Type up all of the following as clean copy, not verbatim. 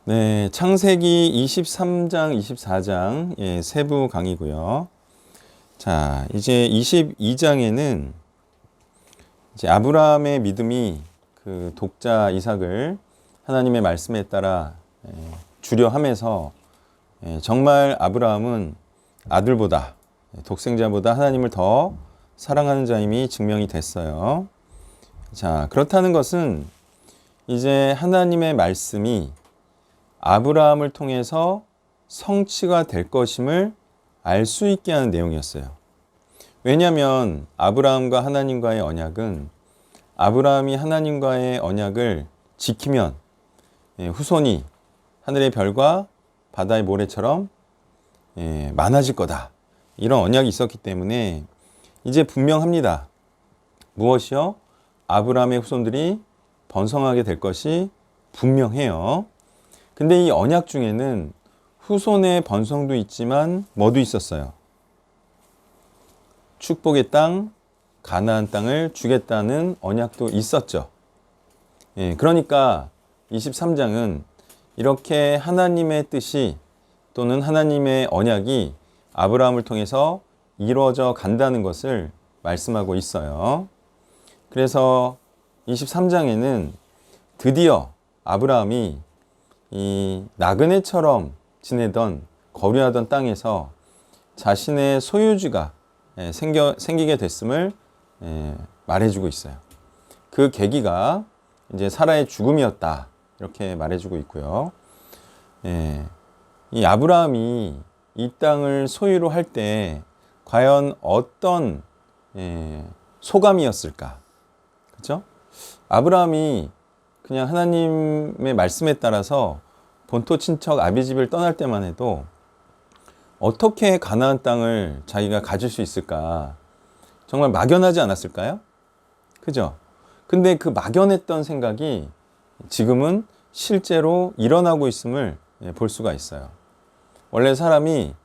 네, 창세기 23장, 24장 세부 강의고요. 자, 이제 22장에는 이제 아브라함의 믿음이 그 독자 이삭을 하나님의 말씀에 따라 주려하면서 정말 아브라함은 아들보다 독생자보다 하나님을 더 사랑하는 자임이 증명이 됐어요. 자, 그렇다는 것은 이제 하나님의 말씀이 아브라함을 통해서 성취가 될 것임을 알 수 있게 하는 내용이었어요. 왜냐하면 아브라함과 하나님과의 언약은 아브라함이 하나님과의 언약을 지키면 후손이 하늘의 별과 바다의 모래처럼 많아질 거다. 이런 언약이 있었기 때문에 이제 분명합니다. 무엇이요? 아브라함의 후손들이 번성하게 될 것이 분명해요. 근데 이 언약 중에는 후손의 번성도 있지만 뭐도 있었어요? 축복의 땅, 가나안 땅을 주겠다는 언약도 있었죠. 그러니까 23장은 이렇게 하나님의 뜻이 또는 하나님의 언약이 아브라함을 통해서 이루어져 간다는 것을 말씀하고 있어요. 그래서 23장에는 드디어 아브라함이 이 나그네처럼 지내던 거류하던 땅에서 자신의 소유지가 생기게 됐음을 말해주고 있어요. 그 계기가 이제 사라의 죽음이었다 이렇게 말해주고 있고요. 이 아브라함이 이 땅을 소유로 할 때 과연 어떤 소감이었을까? 그렇죠? 아브라함이 그냥 하나님의 말씀에 따라서 본토 친척 아비집을 떠날 때만 해도 어떻게 가나안 땅을 자기가 가질 수 있을까? 정말 막연하지 않았을까요? 그죠? 근데 그 막연했던 생각이 지금은 실제로 일어나고 있음을 볼 수가 있어요. 원래 사람이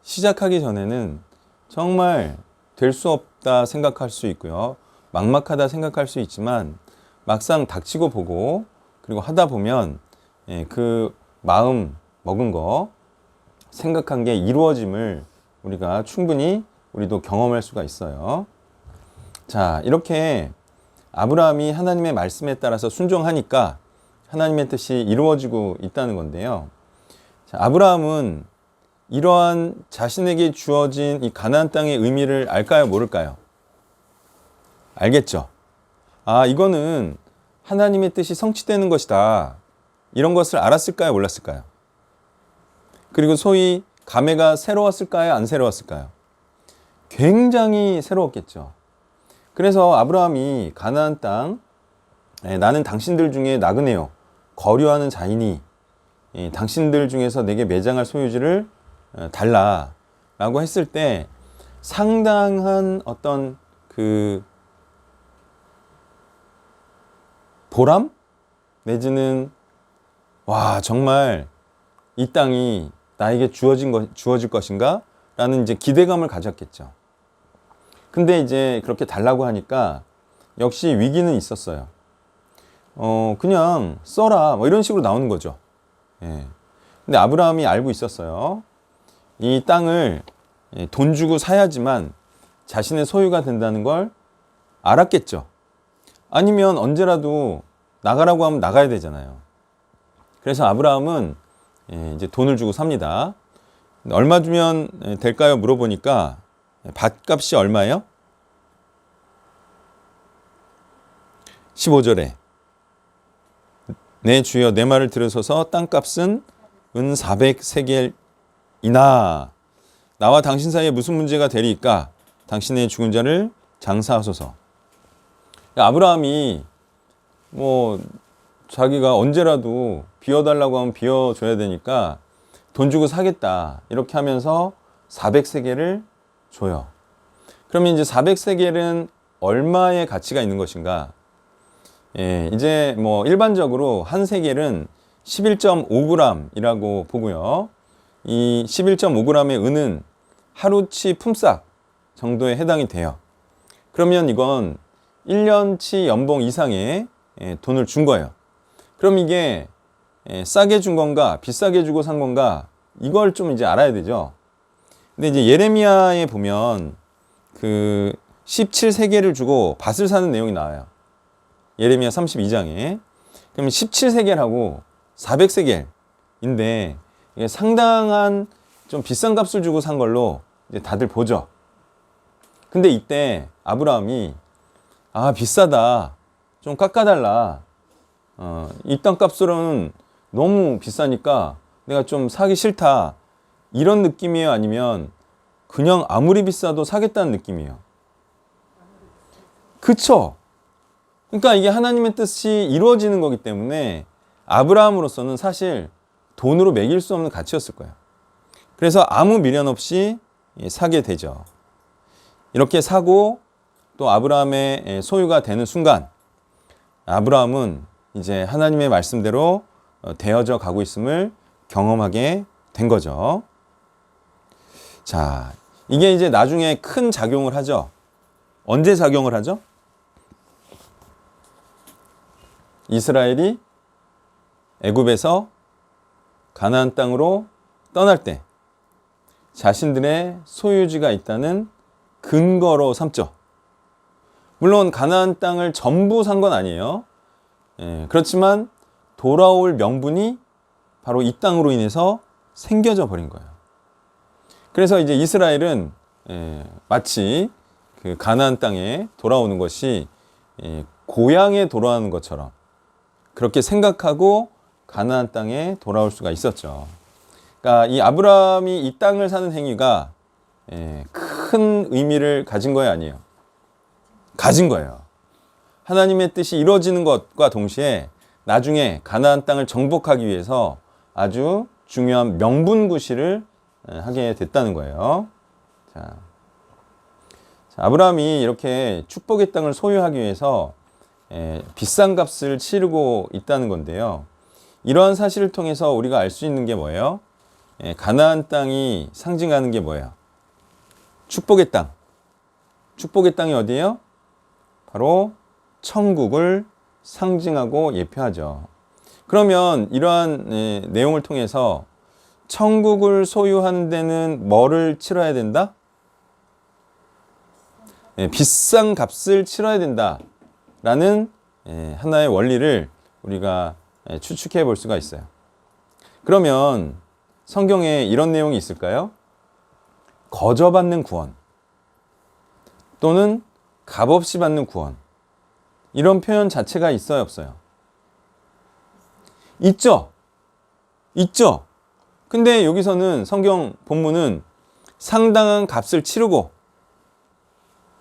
시작하기 전에는 정말 될 수 없다 생각할 수 있고요. 막막하다 생각할 수 있지만 막상 닥치고 보고 그리고 하다 보면 그 마음 먹은 거 생각한 게 이루어짐을 우리가 충분히 우리도 경험할 수가 있어요. 자, 이렇게 아브라함이 하나님의 말씀에 따라서 순종하니까 하나님의 뜻이 이루어지고 있다는 건데요. 자, 아브라함은 이러한 자신에게 주어진 이 가나안 땅의 의미를 알까요, 모를까요? 알겠죠? 아, 이거는 하나님의 뜻이 성취되는 것이다. 이런 것을 알았을까요, 몰랐을까요? 그리고 소위 감회가 새로웠을까요, 안 새로웠을까요? 굉장히 새로웠겠죠. 그래서 아브라함이 가나안 땅, 나는 당신들 중에 나그네요, 거류하는 자이니 당신들 중에서 내게 매장할 소유지를 달라 라고 했을 때 상당한 어떤 그 보람? 내지는 와, 정말 이 땅이 나에게 주어질 것인가? 라는 이제 기대감을 가졌겠죠. 근데 이제 그렇게 달라고 하니까 역시 위기는 있었어요. 그냥 써라 뭐 이런 식으로 나오는 거죠. 근데 아브라함이 알고 있었어요. 이 땅을 돈 주고 사야지만 자신의 소유가 된다는 걸 알았겠죠. 아니면 언제라도 나가라고 하면 나가야 되잖아요. 그래서 아브라함은 이제 돈을 주고 삽니다. 얼마 주면 될까요? 물어보니까 밭값이 얼마예요? 15절에 내 주여 내 말을 들으소서 땅값은 은 400세겔이나 나와 당신 사이에 무슨 문제가 되리까? 당신의 죽은 자를 장사하소서. 아브라함이 뭐 자기가 언제라도 비워달라고 하면 비워줘야 되니까 돈 주고 사겠다 이렇게 하면서 400세겔을 줘요. 그러면 이제 400세겔은 얼마의 가치가 있는 것인가? 이제 뭐 일반적으로 한 세겔은 11.5g이라고 보고요. 이 11.5g의 은은 하루치 품삯 정도에 해당이 돼요. 그러면 이건 1년치 연봉 이상의 돈을 준 거예요. 그럼 이게 싸게 준 건가 비싸게 주고 산 건가 이걸 좀 이제 알아야 되죠. 근데 이제 예레미야에 보면 그 17세겔을 주고 밭을 사는 내용이 나와요. 예레미야 32장에. 그러면 17세겔하고 400세겔인데 이게 상당한 좀 비싼 값을 주고 산 걸로 이제 다들 보죠. 근데 이때 아브라함이 비싸다. 좀 깎아달라. 이 땅값으로는 너무 비싸니까 내가 좀 사기 싫다. 이런 느낌이에요? 아니면 그냥 아무리 비싸도 사겠다는 느낌이에요? 그쵸? 그러니까 이게 하나님의 뜻이 이루어지는 거기 때문에 아브라함으로서는 사실 돈으로 매길 수 없는 가치였을 거예요. 그래서 아무 미련 없이 사게 되죠. 이렇게 사고 또 아브라함의 소유가 되는 순간 아브라함은 이제 하나님의 말씀대로 되어져 가고 있음을 경험하게 된 거죠. 자, 이게 이제 나중에 큰 작용을 하죠. 언제 작용을 하죠? 이스라엘이 애굽에서 가나안 땅으로 떠날 때 자신들의 소유지가 있다는 근거로 삼죠. 물론 가나안 땅을 전부 산 건 아니에요. 그렇지만 돌아올 명분이 바로 이 땅으로 인해서 생겨져 버린 거예요. 그래서 이제 이스라엘은 마치 그 가나안 땅에 돌아오는 것이 고향에 돌아오는 것처럼 그렇게 생각하고 가나안 땅에 돌아올 수가 있었죠. 그러니까 이 아브라함이 이 땅을 사는 행위가 큰 의미를 가진 거예요, 아니에요? 가진 거예요. 하나님의 뜻이 이루어지는 것과 동시에 나중에 가나안 땅을 정복하기 위해서 아주 중요한 명분구실을 하게 됐다는 거예요. 자, 아브라함이 이렇게 축복의 땅을 소유하기 위해서 비싼 값을 치르고 있다는 건데요. 이러한 사실을 통해서 우리가 알 수 있는 게 뭐예요? 가나안 땅이 상징하는 게 뭐예요? 축복의 땅. 축복의 땅이 어디예요? 바로 천국을 상징하고 예표하죠. 그러면 이러한 내용을 통해서 천국을 소유하는 데는 뭐를 치러야 된다? 비싼 값을 치러야 된다라는 하나의 원리를 우리가 추측해 볼 수가 있어요. 그러면 성경에 이런 내용이 있을까요? 거저받는 구원 또는 값없이 받는 구원, 이런 표현 자체가 있어요, 없어요? 있죠. 근데 여기서는 성경 본문은 상당한 값을 치르고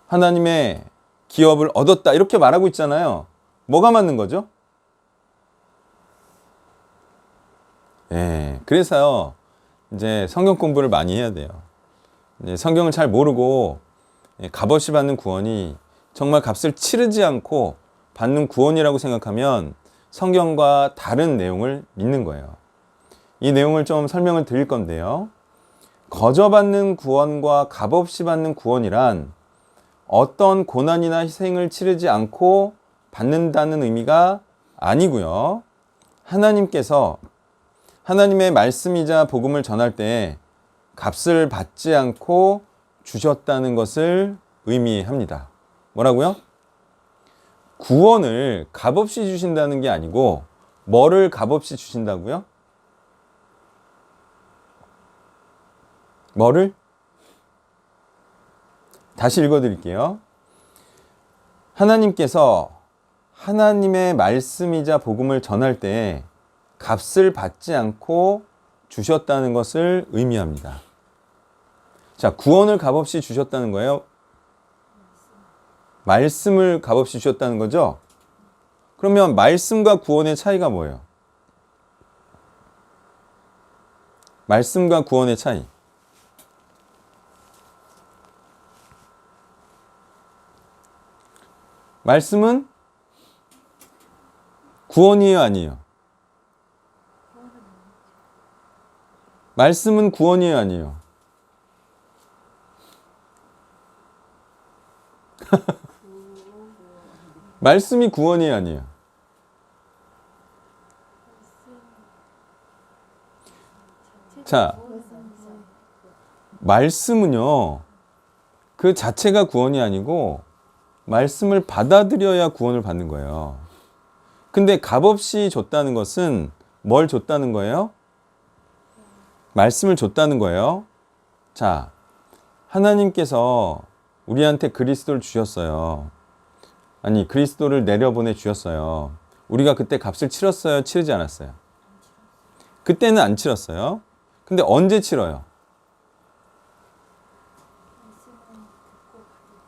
하나님의 기업을 얻었다 이렇게 말하고 있잖아요. 뭐가 맞는 거죠? 그래서요, 이제 성경 공부를 많이 해야 돼요. 이제 성경을 잘 모르고 값없이 받는 구원이 정말 값을 치르지 않고 받는 구원이라고 생각하면 성경과 다른 내용을 믿는 거예요. 이 내용을 좀 설명을 드릴 건데요. 거저받는 구원과 값없이 받는 구원이란 어떤 고난이나 희생을 치르지 않고 받는다는 의미가 아니고요. 하나님께서 하나님의 말씀이자 복음을 전할 때 값을 받지 않고 주셨다는 것을 의미합니다. 뭐라고요? 구원을 값없이 주신다는 게 아니고 뭐를 값없이 주신다고요? 뭐를? 다시 읽어드릴게요. 하나님께서 하나님의 말씀이자 복음을 전할 때 값을 받지 않고 주셨다는 것을 의미합니다. 자, 구원을 값없이 주셨다는 거예요. 말씀을 값없이 주셨다는 거죠. 그러면 말씀과 구원의 차이가 뭐예요? 말씀과 구원의 차이. 말씀은 구원이에요, 아니에요? 말씀은 구원이에요, 아니에요? 말씀이 구원이에요, 아니에요? 자, 말씀은요, 그 자체가 구원이 아니고 말씀을 받아들여야 구원을 받는 거예요. 근데 값없이 줬다는 것은 뭘 줬다는 거예요? 말씀을 줬다는 거예요. 자, 하나님께서 우리한테 그리스도를 주셨어요. 아니, 그리스도를 내려보내 주셨어요. 우리가 그때 값을 치렀어요? 치르지 않았어요? 그때는 안 치렀어요. 근데 언제 치러요?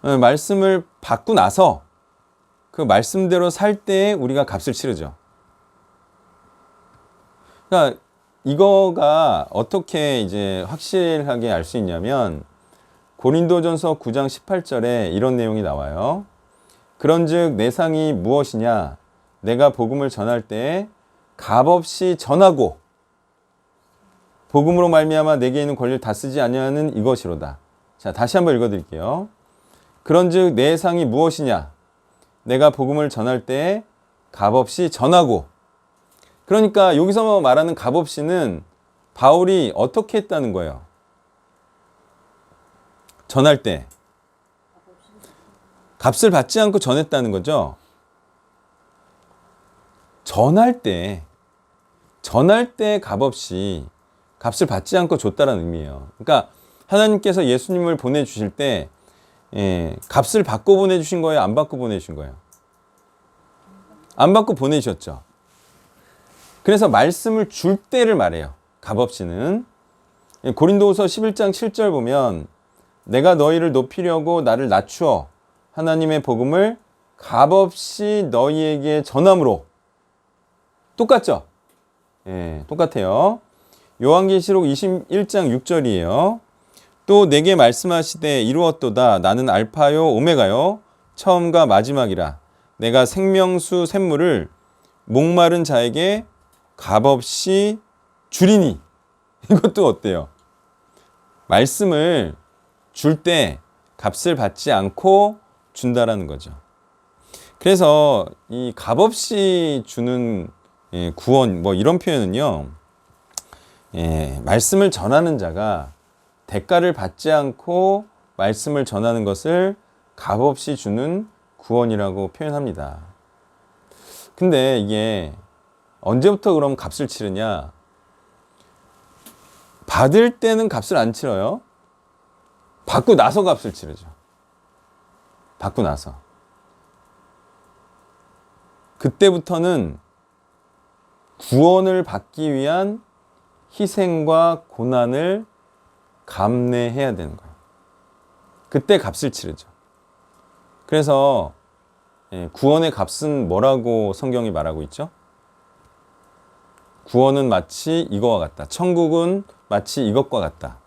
말씀을 받고 나서 그 말씀대로 살 때에 우리가 값을 치르죠. 그러니까 이거가 어떻게 이제 확실하게 알 수 있냐면 고린도전서 9장 18절에 이런 내용이 나와요. 그런즉 내 상이 무엇이냐? 내가 복음을 전할 때에 값없이 전하고 복음으로 말미암아 내게 있는 권리를 다 쓰지 아니하는 이것이로다. 자, 다시 한번 읽어드릴게요. 그런즉 내 상이 무엇이냐? 내가 복음을 전할 때에 값없이 전하고. 그러니까 여기서 말하는 값없이는 바울이 어떻게 했다는 거예요? 전할 때 값을 받지 않고 전했다는 거죠. 전할 때 값없이 값을 받지 않고 줬다는 의미예요. 그러니까 하나님께서 예수님을 보내주실 때 값을 받고 보내주신 거예요? 안 받고 보내주신 거예요? 안 받고 보내주셨죠. 그래서 말씀을 줄 때를 말해요. 값없이는. 고린도후서 11장 7절 보면 내가 너희를 높이려고 나를 낮추어 하나님의 복음을 값없이 너희에게 전함으로. 똑같죠? 예, 똑같아요. 요한계시록 21장 6절이에요. 또 내게 말씀하시되 이루었도다. 나는 알파요 오메가요 처음과 마지막이라. 내가 생명수 샘물을 목마른 자에게 값없이 주리니. 이것도 어때요? 말씀을 줄 때 값을 받지 않고 준다라는 거죠. 그래서 이 값없이 주는 구원 뭐 이런 표현은요. 말씀을 전하는 자가 대가를 받지 않고 말씀을 전하는 것을 값없이 주는 구원이라고 표현합니다. 근데 이게 언제부터 그럼 값을 치르냐? 받을 때는 값을 안 치러요. 받고 나서 값을 치르죠. 받고 나서. 그때부터는 구원을 받기 위한 희생과 고난을 감내해야 되는 거예요. 그때 값을 치르죠. 그래서 구원의 값은 뭐라고 성경이 말하고 있죠? 구원은 마치 이거와 같다. 천국은 마치 이것과 같다.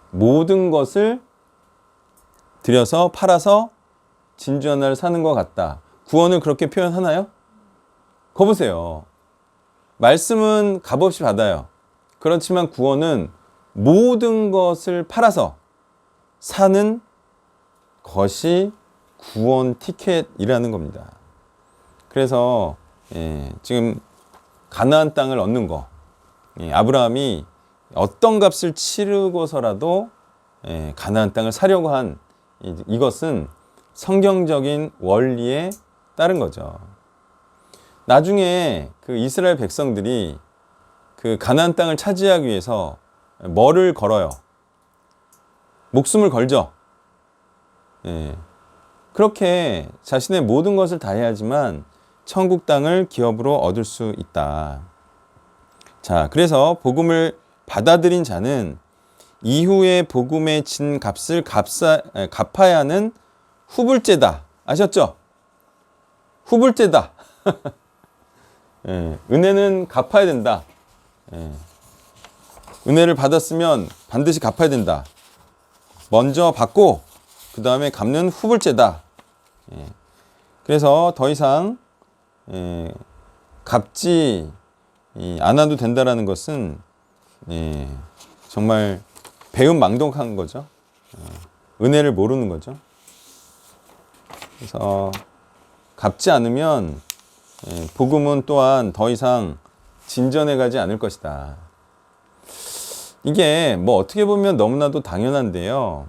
모든 것을 들여서 팔아서 진주한 날을 사는 것 같다. 구원을 그렇게 표현하나요? 거 보세요. 말씀은 값없이 받아요. 그렇지만 구원은 모든 것을 팔아서 사는 것이 구원 티켓이라는 겁니다. 그래서 지금 가나안 땅을 얻는 거, 아브라함이 어떤 값을 치르고서라도 가나안 땅을 사려고 한 이것은 성경적인 원리에 따른 거죠. 나중에 그 이스라엘 백성들이 그 가나안 땅을 차지하기 위해서 뭐를 걸어요? 목숨을 걸죠. 그렇게 자신의 모든 것을 다해야지만 천국 땅을 기업으로 얻을 수 있다. 자, 그래서 복음을 받아들인 자는 이후에 복음의 진 값을 갚아야 하는 후불제다. 아셨죠? 후불제다. 은혜는 갚아야 된다. 은혜를 받았으면 반드시 갚아야 된다. 먼저 받고 그 다음에 갚는 후불제다. 그래서 더 이상 갚지 않아도 된다라는 것은 정말 배은망덕한 거죠. 은혜를 모르는 거죠. 그래서 갚지 않으면 복음은 또한 더 이상 진전해 가지 않을 것이다. 이게 뭐 어떻게 보면 너무나도 당연한데요.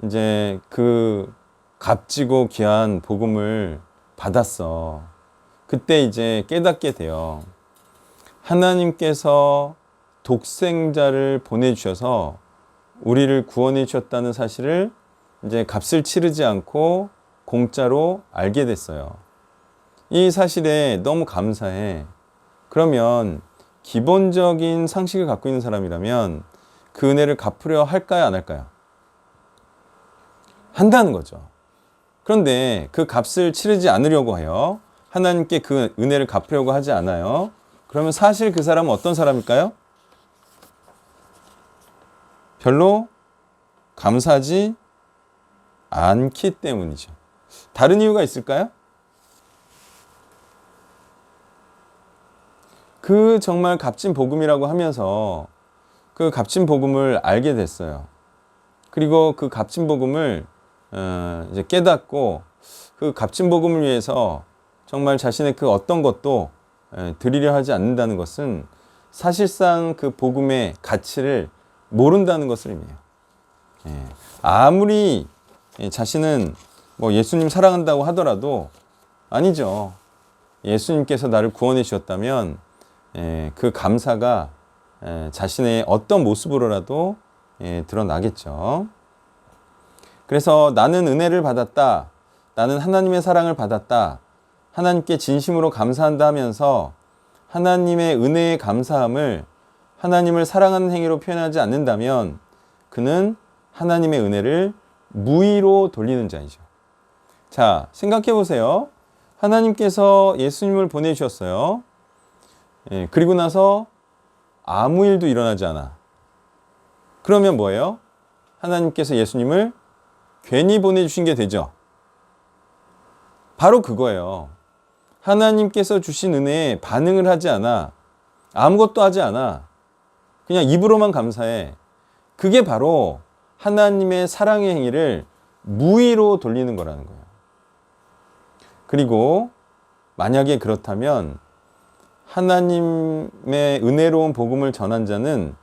이제 그 값지고 귀한 복음을 받았어. 그때 이제 깨닫게 돼요. 하나님께서 독생자를 보내주셔서 우리를 구원해 주셨다는 사실을 이제 값을 치르지 않고 공짜로 알게 됐어요. 이 사실에 너무 감사해. 그러면 기본적인 상식을 갖고 있는 사람이라면 그 은혜를 갚으려 할까요, 안 할까요? 한다는 거죠. 그런데 그 값을 치르지 않으려고 해요. 하나님께 그 은혜를 갚으려고 하지 않아요. 그러면 사실 그 사람은 어떤 사람일까요? 별로 감사하지 않기 때문이죠. 다른 이유가 있을까요? 그 정말 값진 복음이라고 하면서 그 값진 복음을 알게 됐어요. 그리고 그 값진 복음을 이제 깨닫고 그 값진 복음을 위해서 정말 자신의 그 어떤 것도 드리려 하지 않는다는 것은 사실상 그 복음의 가치를 모른다는 것을 의미해요. 아무리 자신은 뭐 예수님 사랑한다고 하더라도 아니죠. 예수님께서 나를 구원해 주셨다면 그 감사가 자신의 어떤 모습으로라도 드러나겠죠. 그래서 나는 은혜를 받았다. 나는 하나님의 사랑을 받았다. 하나님께 진심으로 감사한다 하면서 하나님의 은혜에 감사함을 하나님을 사랑하는 행위로 표현하지 않는다면 그는 하나님의 은혜를 무의로 돌리는 자이죠. 자, 생각해 보세요. 하나님께서 예수님을 보내주셨어요. 그리고 나서 아무 일도 일어나지 않아. 그러면 뭐예요? 하나님께서 예수님을 괜히 보내주신 게 되죠. 바로 그거예요. 하나님께서 주신 은혜에 반응을 하지 않아. 아무것도 하지 않아. 그냥 입으로만 감사해. 그게 바로 하나님의 사랑의 행위를 무의로 돌리는 거라는 거예요. 그리고 만약에 그렇다면 하나님의 은혜로운 복음을 전한 자는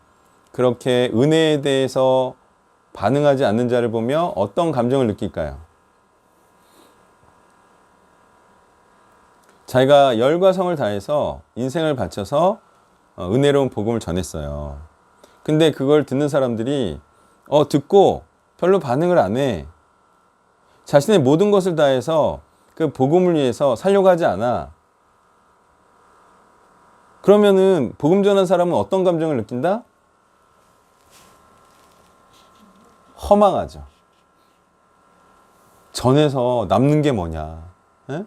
그렇게 은혜에 대해서 반응하지 않는 자를 보며 어떤 감정을 느낄까요? 자기가 열과 성을 다해서 인생을 바쳐서 은혜로운 복음을 전했어요. 근데 그걸 듣는 사람들이 듣고 별로 반응을 안 해. 자신의 모든 것을 다해서 그 복음을 위해서 살려고 하지 않아. 그러면은 복음 전한 사람은 어떤 감정을 느낀다? 허망하죠. 전에서 남는 게 뭐냐? 에?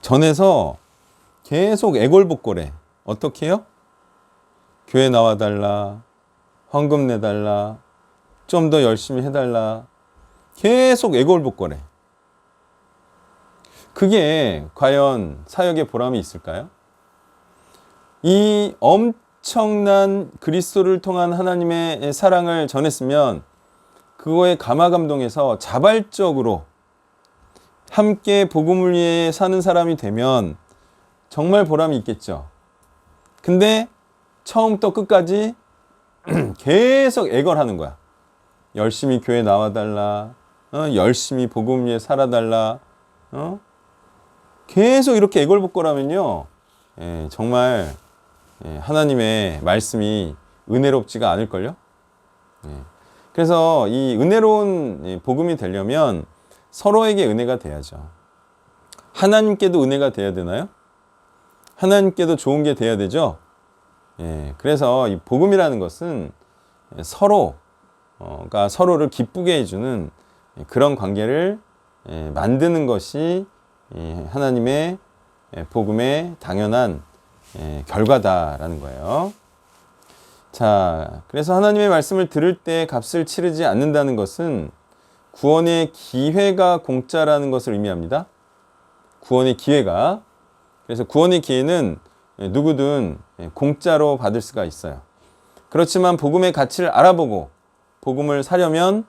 전에서 계속 애걸복걸해. 어떻게 해요? 교회 나와달라, 헌금 내달라, 좀 더 열심히 해달라. 계속 애걸복걸해. 그게 과연 사역의 보람이 있을까요? 이 엄청난 그리스도를 통한 하나님의 사랑을 전했으면 그거에 감화감동해서 자발적으로 함께 복음을 위해 사는 사람이 되면 정말 보람이 있겠죠. 근데 처음부터 끝까지 계속 애걸하는 거야. 열심히 교회 나와달라, 열심히 복음 위해 살아달라, 계속 이렇게 애걸복걸하면요, 정말 하나님의 말씀이 은혜롭지가 않을걸요. 그래서 이 은혜로운 복음이 되려면 서로에게 은혜가 돼야죠. 하나님께도 은혜가 돼야 되나요? 하나님께도 좋은 게 돼야 되죠. 그래서 이 복음이라는 것은 서로가 서로를 기쁘게 해주는 그런 관계를 만드는 것이 하나님의 복음의 당연한 결과다라는 거예요. 자, 그래서 하나님의 말씀을 들을 때 값을 치르지 않는다는 것은 구원의 기회가 공짜라는 것을 의미합니다. 구원의 기회가. 그래서 구원의 기회는 누구든 공짜로 받을 수가 있어요. 그렇지만 복음의 가치를 알아보고 복음을 사려면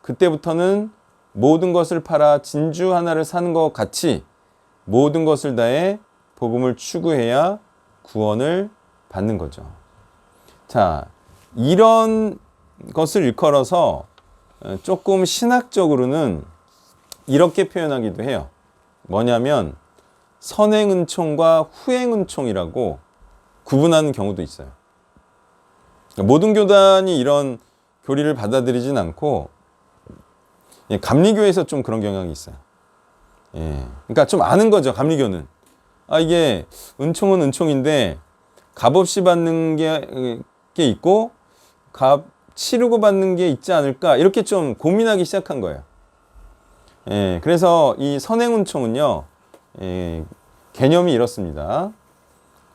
그때부터는 모든 것을 팔아 진주 하나를 사는 것 같이 모든 것을 다해 복음을 추구해야 구원을 받는 거죠. 자, 이런 것을 일컬어서 조금 신학적으로는 이렇게 표현하기도 해요. 뭐냐면 선행은총과 후행은총이라고 구분하는 경우도 있어요. 모든 교단이 이런 교리를 받아들이진 않고 감리교에서 좀 그런 경향이 있어요. 그러니까 좀 아는 거죠. 감리교는. 이게 은총은 은총인데 값 없이 받는 게 있고 값 치르고 받는 게 있지 않을까 이렇게 좀 고민하기 시작한 거예요. 그래서 이 선행은총은요, 개념이 이렇습니다.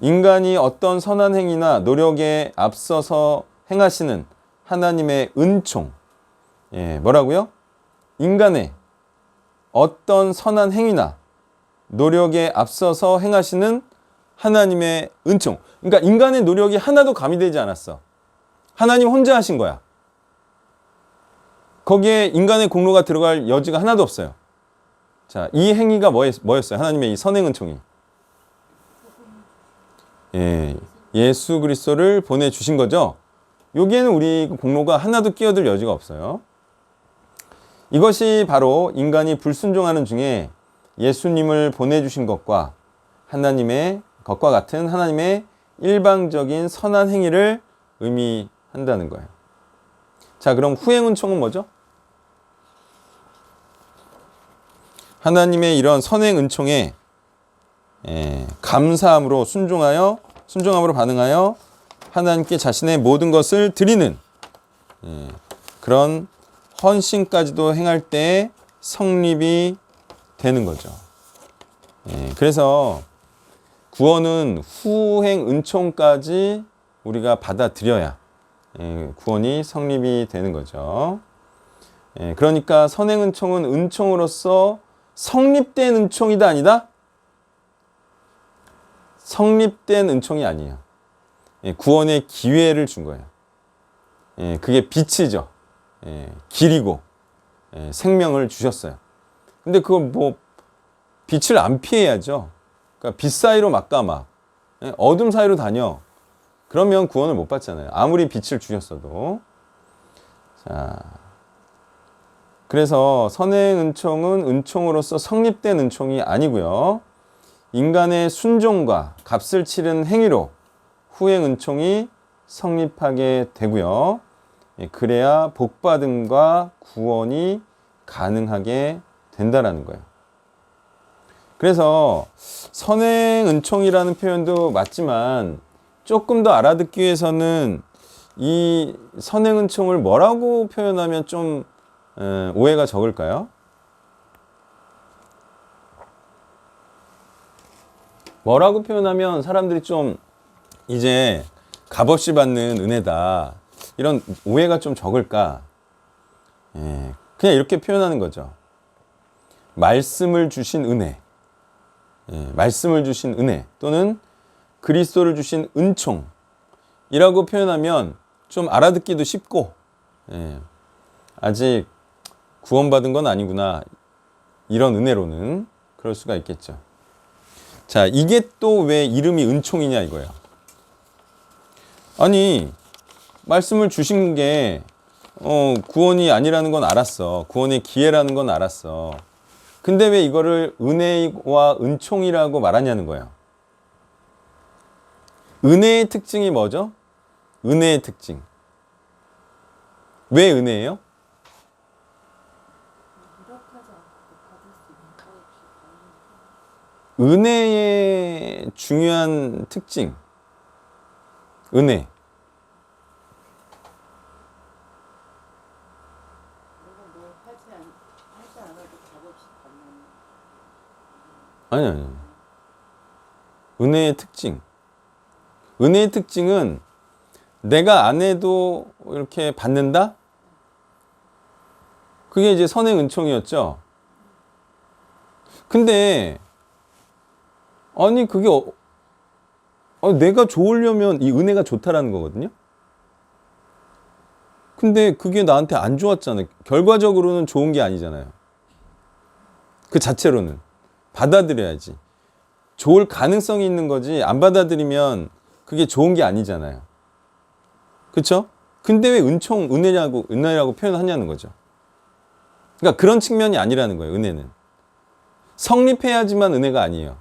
인간이 어떤 선한 행위나 노력에 앞서서 행하시는 하나님의 은총. 뭐라고요? 인간의 어떤 선한 행위나 노력에 앞서서 행하시는 하나님의 은총. 그러니까 인간의 노력이 하나도 가미되지 않았어. 하나님 혼자 하신 거야. 거기에 인간의 공로가 들어갈 여지가 하나도 없어요. 자, 이 행위가 뭐였어요? 하나님의 이 선행 은총이. 예수 그리스도를 보내주신 거죠. 여기에는 우리 공로가 하나도 끼어들 여지가 없어요. 이것이 바로 인간이 불순종하는 중에 예수님을 보내주신 것과 것과 같은 하나님의 일방적인 선한 행위를 의미한다는 거예요. 자, 그럼 후행은총은 뭐죠? 하나님의 이런 선행 은총에 감사함으로 순종함으로 반응하여 하나님께 자신의 모든 것을 드리는 그런 헌신까지도 행할 때 성립이 되는 거죠. 그래서 구원은 후행 은총까지 우리가 받아들여야 구원이 성립이 되는 거죠. 그러니까 선행 은총은 은총으로서 성립된 은총이다 아니다? 성립된 은총이 아니에요. 구원의 기회를 준 거예요. 그게 빛이죠. 길이고 생명을 주셨어요. 근데 그거 뭐 빛을 안 피해야죠. 그러니까 빛 사이로 막 가막 어둠 사이로 다녀. 그러면 구원을 못 받잖아요. 아무리 빛을 주셨어도. 자, 그래서 선행 은총은 은총으로서 성립된 은총이 아니고요. 인간의 순종과 값을 치른 행위로 후행 은총이 성립하게 되고요. 그래야 복받음과 구원이 가능하게 된다라는 거예요. 그래서 선행 은총이라는 표현도 맞지만 조금 더 알아듣기 위해서는 이 선행 은총을 뭐라고 표현하면 좀 오해가 적을까요? 뭐라고 표현하면 사람들이 좀 이제 값없이 받는 은혜다 이런 오해가 좀 적을까? 그냥 이렇게 표현하는 거죠. 말씀을 주신 은혜, 말씀을 주신 은혜 또는 그리스도를 주신 은총이라고 표현하면 좀 알아듣기도 쉽고 아직 구원받은 건 아니구나 이런 은혜로는 그럴 수가 있겠죠. 자, 이게 또 왜 이름이 은총이냐 이거예요. 아니 말씀을 주신 게 구원이 아니라는 건 알았어. 구원의 기회라는 건 알았어. 근데 왜 이거를 은혜와 은총이라고 말하냐는 거예요. 은혜의 특징이 뭐죠? 은혜의 특징. 왜 은혜예요? 은혜의 중요한 특징. 은혜. 아니. 은혜의 특징. 은혜의 특징은 내가 안 해도 이렇게 받는다? 그게 이제 선행 은총이었죠. 근데 아니 그게 내가 좋으려면 이 은혜가 좋다라는 거거든요. 근데 그게 나한테 안 좋았잖아요. 결과적으로는 좋은 게 아니잖아요. 그 자체로는 받아들여야지. 좋을 가능성이 있는 거지 안 받아들이면 그게 좋은 게 아니잖아요. 그렇죠? 근데 왜 은혜라고 표현하냐는 거죠. 그러니까 그런 측면이 아니라는 거예요. 은혜는 성립해야지만 은혜가 아니에요.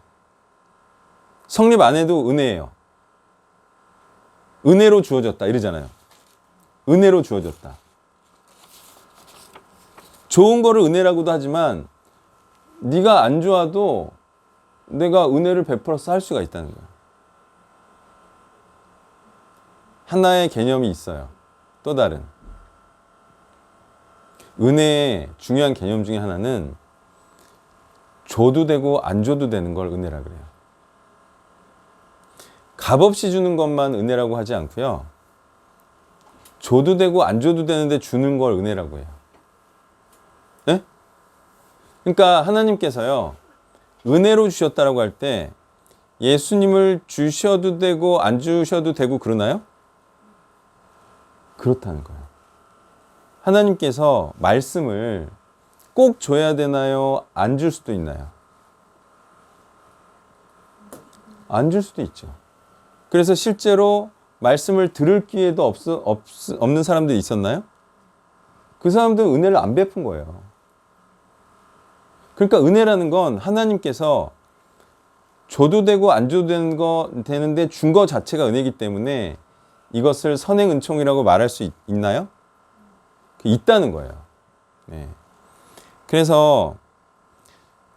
성립 안 해도 은혜예요. 은혜로 주어졌다 이러잖아요. 은혜로 주어졌다. 좋은 거를 은혜라고도 하지만 네가 안 좋아도 내가 은혜를 베풀어서 할 수가 있다는 거예요. 하나의 개념이 있어요. 또 다른 은혜의 중요한 개념 중에 하나는 줘도 되고 안 줘도 되는 걸 은혜라 그래요. 값없이 주는 것만 은혜라고 하지 않고요. 줘도 되고 안 줘도 되는데 주는 걸 은혜라고 해요. 네? 그러니까 하나님께서요. 은혜로 주셨다라고 할 때 예수님을 주셔도 되고 안 주셔도 되고 그러나요? 그렇다는 거예요. 하나님께서 말씀을 꼭 줘야 되나요? 안 줄 수도 있나요? 안 줄 수도 있죠. 그래서 실제로 말씀을 들을 기회도 없는 사람들이 있었나요? 그 사람들은 은혜를 안 베푼 거예요. 그러니까 은혜라는 건 하나님께서 줘도 되고 안 줘도 되는데 준 거 자체가 은혜이기 때문에 이것을 선행 은총이라고 말할 수 있나요? 있다는 거예요. 네. 그래서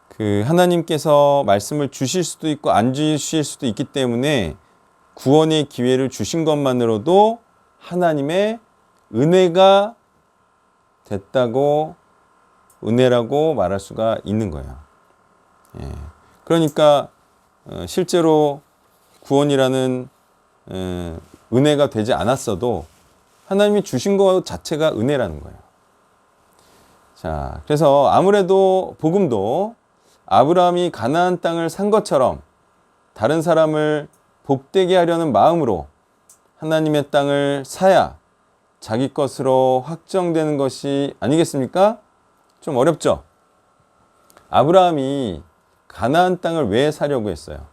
그 하나님께서 말씀을 주실 수도 있고 안 주실 수도 있기 때문에 구원의 기회를 주신 것만으로도 하나님의 은혜가 됐다고 은혜라고 말할 수가 있는 거예요. 예. 그러니까 실제로 구원이라는 은혜가 되지 않았어도 하나님이 주신 것 자체가 은혜라는 거예요. 자, 그래서 아무래도 복음도 아브라함이 가나안 땅을 산 것처럼 다른 사람을 복되게 하려는 마음으로 하나님의 땅을 사야 자기 것으로 확정되는 것이 아니겠습니까? 좀 어렵죠? 아브라함이 가나안 땅을 왜 사려고 했어요?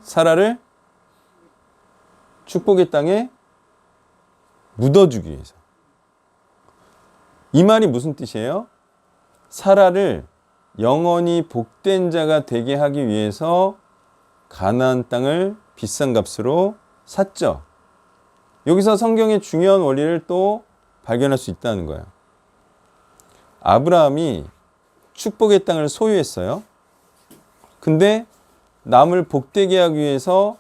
사라를 축복의 땅에 묻어주기 위해서. 이 말이 무슨 뜻이에요? 사라를 영원히 복된 자가 되게 하기 위해서 가나안 땅을 비싼 값으로 샀죠. 여기서 성경의 중요한 원리를 또 발견할 수 있다는 거예요. 아브라함이 축복의 땅을 소유했어요. 근데 남을 복되게 하기 위해서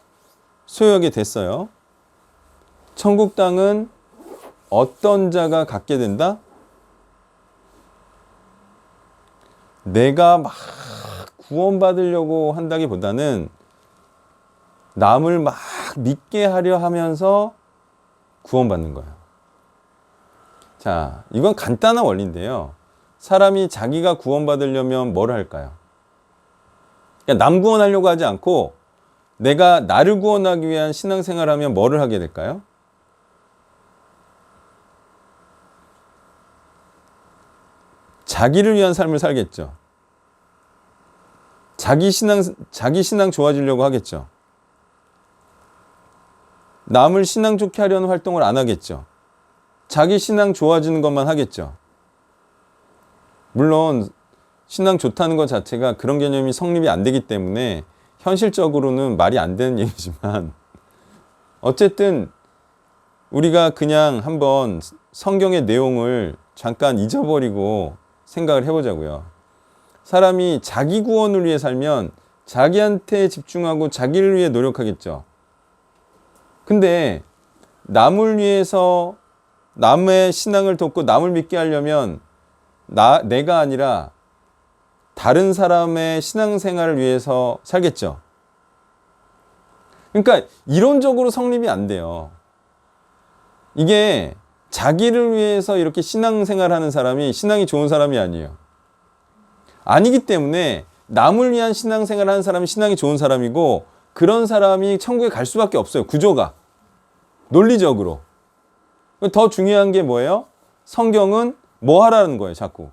소유하게 됐어요. 천국 땅은 어떤 자가 갖게 된다? 내가 막 구원받으려고 한다기보다는 남을 막 믿게 하려 하면서 구원받는 거예요. 자, 이건 간단한 원리인데요. 사람이 자기가 구원받으려면 뭘 할까요? 그러니까 남 구원하려고 하지 않고 내가 나를 구원하기 위한 신앙생활을 하면 뭐를 하게 될까요? 자기를 위한 삶을 살겠죠. 자기 신앙 좋아지려고 하겠죠. 남을 신앙 좋게 하려는 활동을 안 하겠죠. 자기 신앙 좋아지는 것만 하겠죠. 물론 신앙 좋다는 것 자체가 그런 개념이 성립이 안 되기 때문에 현실적으로는 말이 안 되는 얘기지만 어쨌든 우리가 그냥 한번 성경의 내용을 잠깐 잊어버리고 생각을 해보자고요. 사람이 자기 구원을 위해 살면 자기한테 집중하고 자기를 위해 노력하겠죠. 근데 남을 위해서 남의 신앙을 돕고 남을 믿게 하려면 내가 아니라 다른 사람의 신앙생활을 위해서 살겠죠. 그러니까 이론적으로 성립이 안 돼요. 이게 자기를 위해서 이렇게 신앙생활하는 사람이 신앙이 좋은 사람이 아니에요. 아니기 때문에 남을 위한 신앙생활하는 사람이 신앙이 좋은 사람이고 그런 사람이 천국에 갈 수밖에 없어요. 구조가. 논리적으로. 더 중요한 게 뭐예요? 성경은 뭐 하라는 거예요, 자꾸.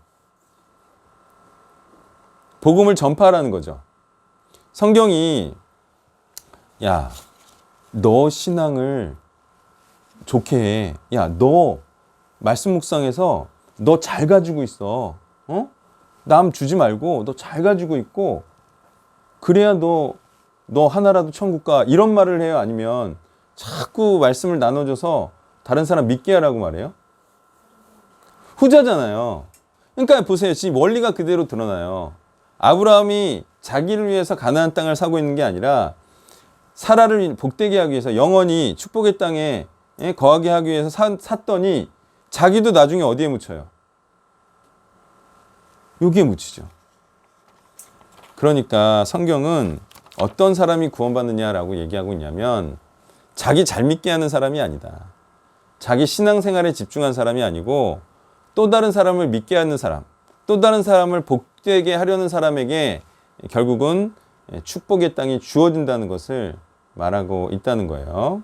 복음을 전파하라는 거죠. 성경이 야, 너 신앙을 좋게 해. 야, 너 말씀 묵상해서 너 잘 가지고 있어. 어? 남 주지 말고 너 잘 가지고 있고 그래야 너 하나라도 천국 가. 이런 말을 해요? 아니면 자꾸 말씀을 나눠줘서 다른 사람 믿게 하라고 말해요? 후자잖아요. 그러니까 보세요. 지금 원리가 그대로 드러나요. 아브라함이 자기를 위해서 가나안 땅을 사고 있는 게 아니라 사라를 복되게 하기 위해서 영원히 축복의 땅에 거하게 하기 위해서 샀더니 자기도 나중에 어디에 묻혀요? 여기에 묻히죠. 그러니까 성경은 어떤 사람이 구원받느냐라고 얘기하고 있냐면 자기 잘 믿게 하는 사람이 아니다. 자기 신앙생활에 집중한 사람이 아니고 또 다른 사람을 믿게 하는 사람, 또 다른 사람을 복되게 하려는 사람에게 결국은 축복의 땅이 주어진다는 것을 말하고 있다는 거예요.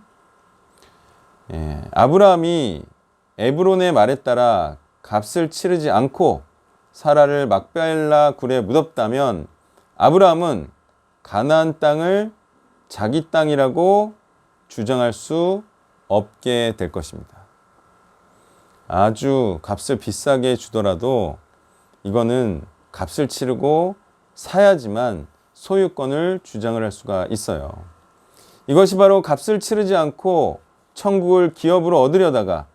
아브라함이 에브론의 말에 따라 값을 치르지 않고 사라를 막벨라 굴에 묻었다면 아브라함은 가나안 땅을 자기 땅이라고 주장할 수 없게 될 것입니다. 아주 값을 비싸게 주더라도 이거는 값을 치르고 사야지만 소유권을 주장을 할 수가 있어요. 이것이 바로 값을 치르지 않고 천국을 기업으로 얻으려다가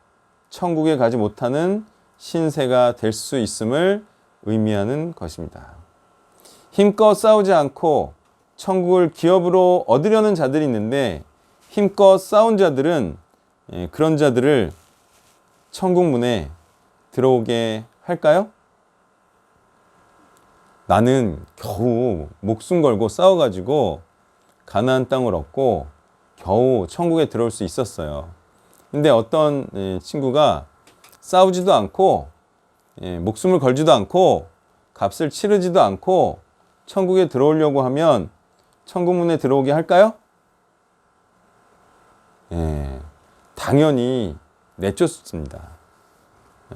천국에 가지 못하는 신세가 될 수 있음을 의미하는 것입니다. 힘껏 싸우지 않고 천국을 기업으로 얻으려는 자들이 있는데 힘껏 싸운 자들은 그런 자들을 천국 문에 들어오게 할까요? 나는 겨우 목숨 걸고 싸워가지고 가나안 땅을 얻고 겨우 천국에 들어올 수 있었어요. 근데 어떤 친구가 싸우지도 않고 목숨을 걸지도 않고 값을 치르지도 않고 천국에 들어오려고 하면 천국 문에 들어오게 할까요? 당연히 내쫓습니다.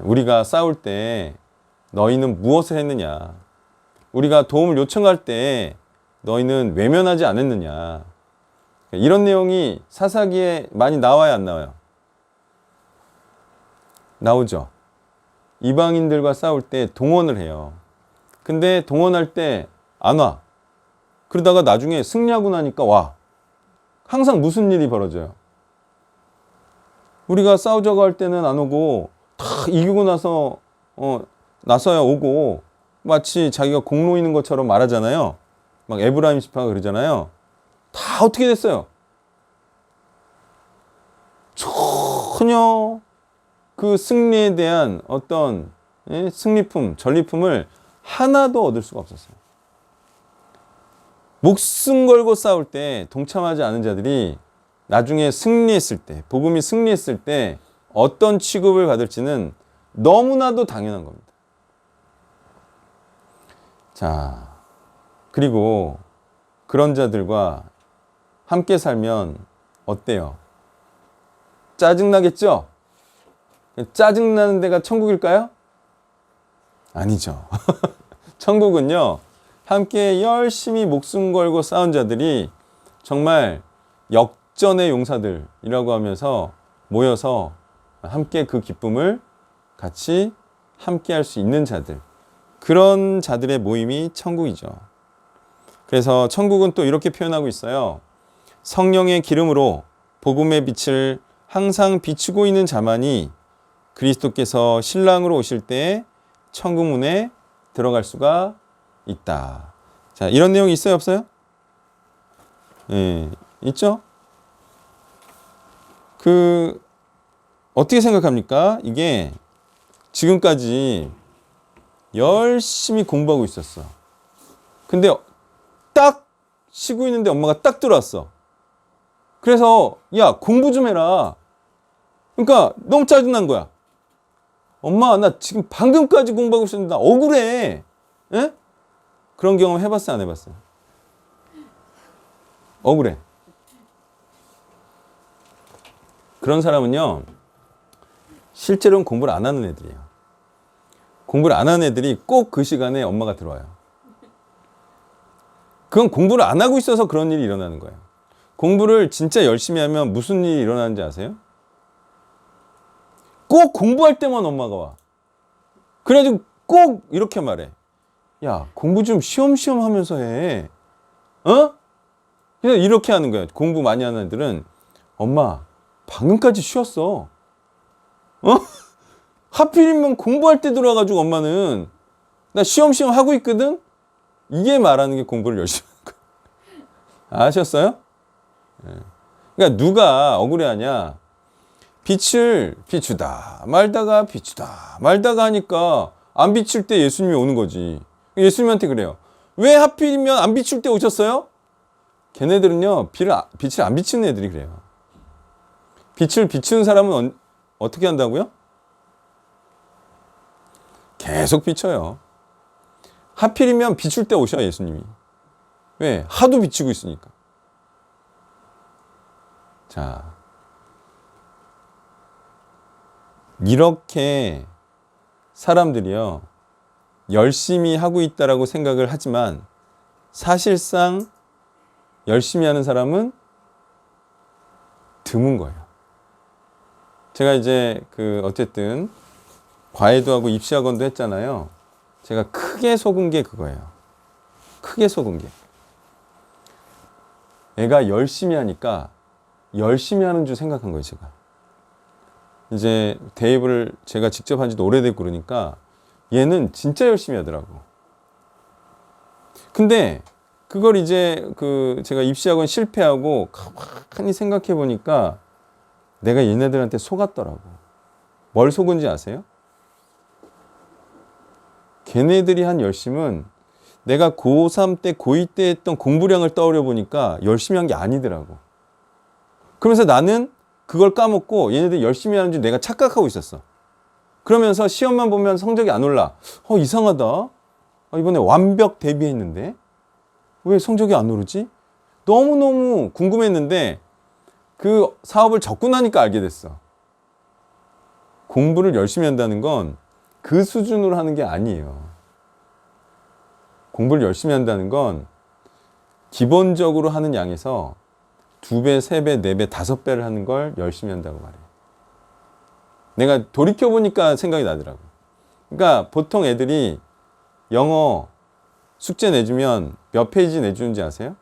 우리가 싸울 때 너희는 무엇을 했느냐? 우리가 도움을 요청할 때 너희는 외면하지 않았느냐? 이런 내용이 사사기에 많이 나와야 안 나와요? 나오죠. 이방인들과 싸울 때 동원을 해요. 근데 동원할 때 안 와. 그러다가 나중에 승리하고 나니까 와. 항상 무슨 일이 벌어져요? 우리가 싸우자고 할 때는 안 오고 다 이기고 나서 나서야 오고 마치 자기가 공로 있는 것처럼 말하잖아요. 막 에브라임 지파가 그러잖아요. 다 어떻게 됐어요? 전혀 그 승리에 대한 어떤 승리품, 전리품을 하나도 얻을 수가 없었어요. 목숨 걸고 싸울 때 동참하지 않은 자들이 나중에 승리했을 때, 복음이 승리했을 때 어떤 취급을 받을지는 너무나도 당연한 겁니다. 자, 그리고 그런 자들과 함께 살면 어때요? 짜증나겠죠? 짜증나는 데가 천국일까요? 아니죠. 천국은요, 함께 열심히 목숨 걸고 싸운 자들이 정말 역전의 용사들이라고 하면서 모여서 함께 그 기쁨을 같이 함께 할 수 있는 자들, 그런 자들의 모임이 천국이죠. 그래서 천국은 또 이렇게 표현하고 있어요. 성령의 기름으로 복음의 빛을 항상 비추고 있는 자만이 그리스도께서 신랑으로 오실 때 천국 문에 들어갈 수가 있다. 자, 이런 내용이 있어요, 없어요? 있죠? 어떻게 생각합니까? 이게 지금까지 열심히 공부하고 있었어. 근데 딱 쉬고 있는데 엄마가 딱 들어왔어. 그래서 야, 공부 좀 해라. 그러니까 너무 짜증난 거야. 엄마, 나 지금 방금까지 공부하고 있었는데 나 억울해. 에? 그런 경험 해봤어요, 안 해봤어요? 억울해. 그런 사람은요, 실제로는 공부를 안 하는 애들이에요. 공부를 안 하는 애들이 꼭 그 시간에 엄마가 들어와요. 그건 공부를 안 하고 있어서 그런 일이 일어나는 거예요. 공부를 진짜 열심히 하면 무슨 일이 일어나는지 아세요? 꼭 공부할 때만 엄마가 와. 그래가지고 꼭 이렇게 말해. 야, 공부 좀 쉬엄쉬엄 하면서 해. 어? 그냥 이렇게 하는 거야. 공부 많이 하는 애들은 엄마 방금까지 쉬었어. 어? 하필이면 공부할 때 들어와가지고 엄마는 나 쉬엄쉬엄 하고 있거든? 이게 말하는 게 공부를 열심히 하는 거야. 아셨어요? 그러니까 누가 억울해하냐? 빛을 비추다 말다가 비추다 말다가 하니까 안 비출 때 예수님이 오는 거지. 예수님한테 그래요. 왜 하필이면 안 비출 때 오셨어요? 걔네들은요 빛을 안 비추는 애들이 그래요. 빛을 비추는 사람은 어떻게 한다고요? 계속 비춰요. 하필이면 비출 때 오셔 예수님이. 왜? 하도 비추고 있으니까. 자, 이렇게 사람들이요 열심히 하고 있다라고 생각을 하지만 사실상 열심히 하는 사람은 드문 거예요. 제가 이제 어쨌든 과외도 하고 입시학원도 했잖아요. 제가 크게 속은 게 그거예요. 크게 속은 게. 애가 열심히 하니까 열심히 하는 줄 생각한 거예요, 제가. 이제 대입을 제가 직접 한 지도 오래되고 그러니까 얘는 진짜 열심히 하더라고. 근데 그걸 이제 제가 입시학원 실패하고 가만히 생각해 보니까 내가 얘네들한테 속았더라고. 뭘 속은지 아세요? 걔네들이 한 열심은 내가 고3 때, 고2 때 했던 공부량을 떠올려 보니까 열심히 한 게 아니더라고. 그러면서 나는 그걸 까먹고 얘네들이 열심히 하는 줄 내가 착각하고 있었어. 그러면서 시험만 보면 성적이 안 올라. 이상하다. 이번에 완벽 대비했는데 왜 성적이 안 오르지? 너무너무 궁금했는데 그 사업을 접고 나니까 알게 됐어. 공부를 열심히 한다는 건 그 수준으로 하는 게 아니에요. 공부를 열심히 한다는 건 기본적으로 하는 양에서 2배, 3배, 4배, 5배를 하는 걸 열심히 한다고 말해요. 내가 돌이켜보니까 생각이 나더라고. 그러니까 보통 애들이 영어 숙제 내주면 몇 페이지 내주는지 아세요?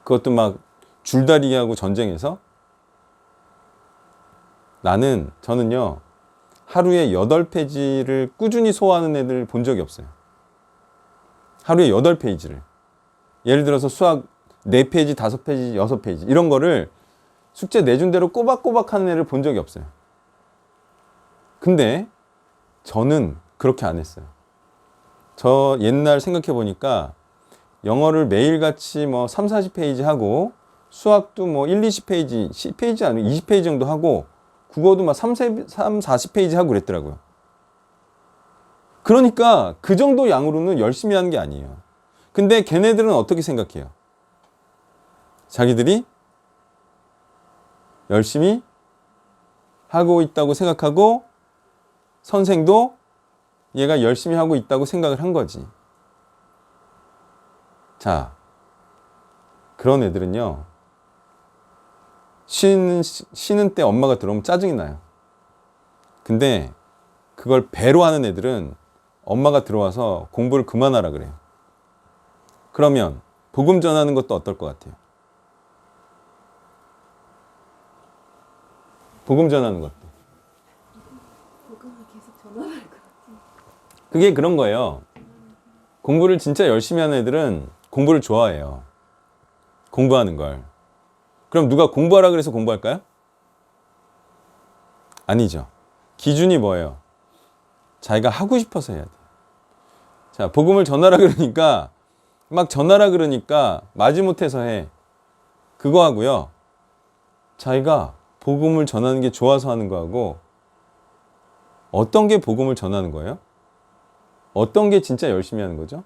그것도 막 줄다리기하고 전쟁해서. 저는요 하루에 8페이지를 꾸준히 소화하는 애들 본 적이 없어요. 하루에 8페이지를. 예를 들어서 수학 4페이지, 5페이지, 6페이지 이런 거를 숙제 내준 대로 꼬박꼬박 하는 애를 본 적이 없어요. 근데 저는 그렇게 안 했어요. 저 옛날 생각해 보니까 영어를 매일같이 뭐 3, 40페이지 하고 수학도 뭐 1, 20페이지, 10페이지 아니면 20페이지 정도 하고 국어도 막 3, 40페이지 하고 그랬더라고요. 그러니까 그 정도 양으로는 열심히 하는 게 아니에요. 근데 걔네들은 어떻게 생각해요? 자기들이 열심히 하고 있다고 생각하고 선생도 얘가 열심히 하고 있다고 생각을 한 거지. 자, 그런 애들은요 쉬는 때 엄마가 들어오면 짜증이 나요. 근데 그걸 배로 하는 애들은 엄마가 들어와서 공부를 그만하라 그래요. 그러면 복음 전하는 것도 어떨 것 같아요? 복음 전하는 것도. 복음을 계속 전환할 것 같아요. 그게 그런 거예요. 공부를 진짜 열심히 하는 애들은 공부를 좋아해요. 공부하는 걸. 그럼 누가 공부하라 그래서 공부할까요? 아니죠. 기준이 뭐예요? 자기가 하고 싶어서 해야 돼. 자, 복음을 전하라 그러니까 막 전하라 그러니까 마지못해서 해. 그거 하고요. 자기가 복음을 전하는 게 좋아서 하는 거하고 어떤 게 복음을 전하는 거예요? 어떤 게 진짜 열심히 하는 거죠?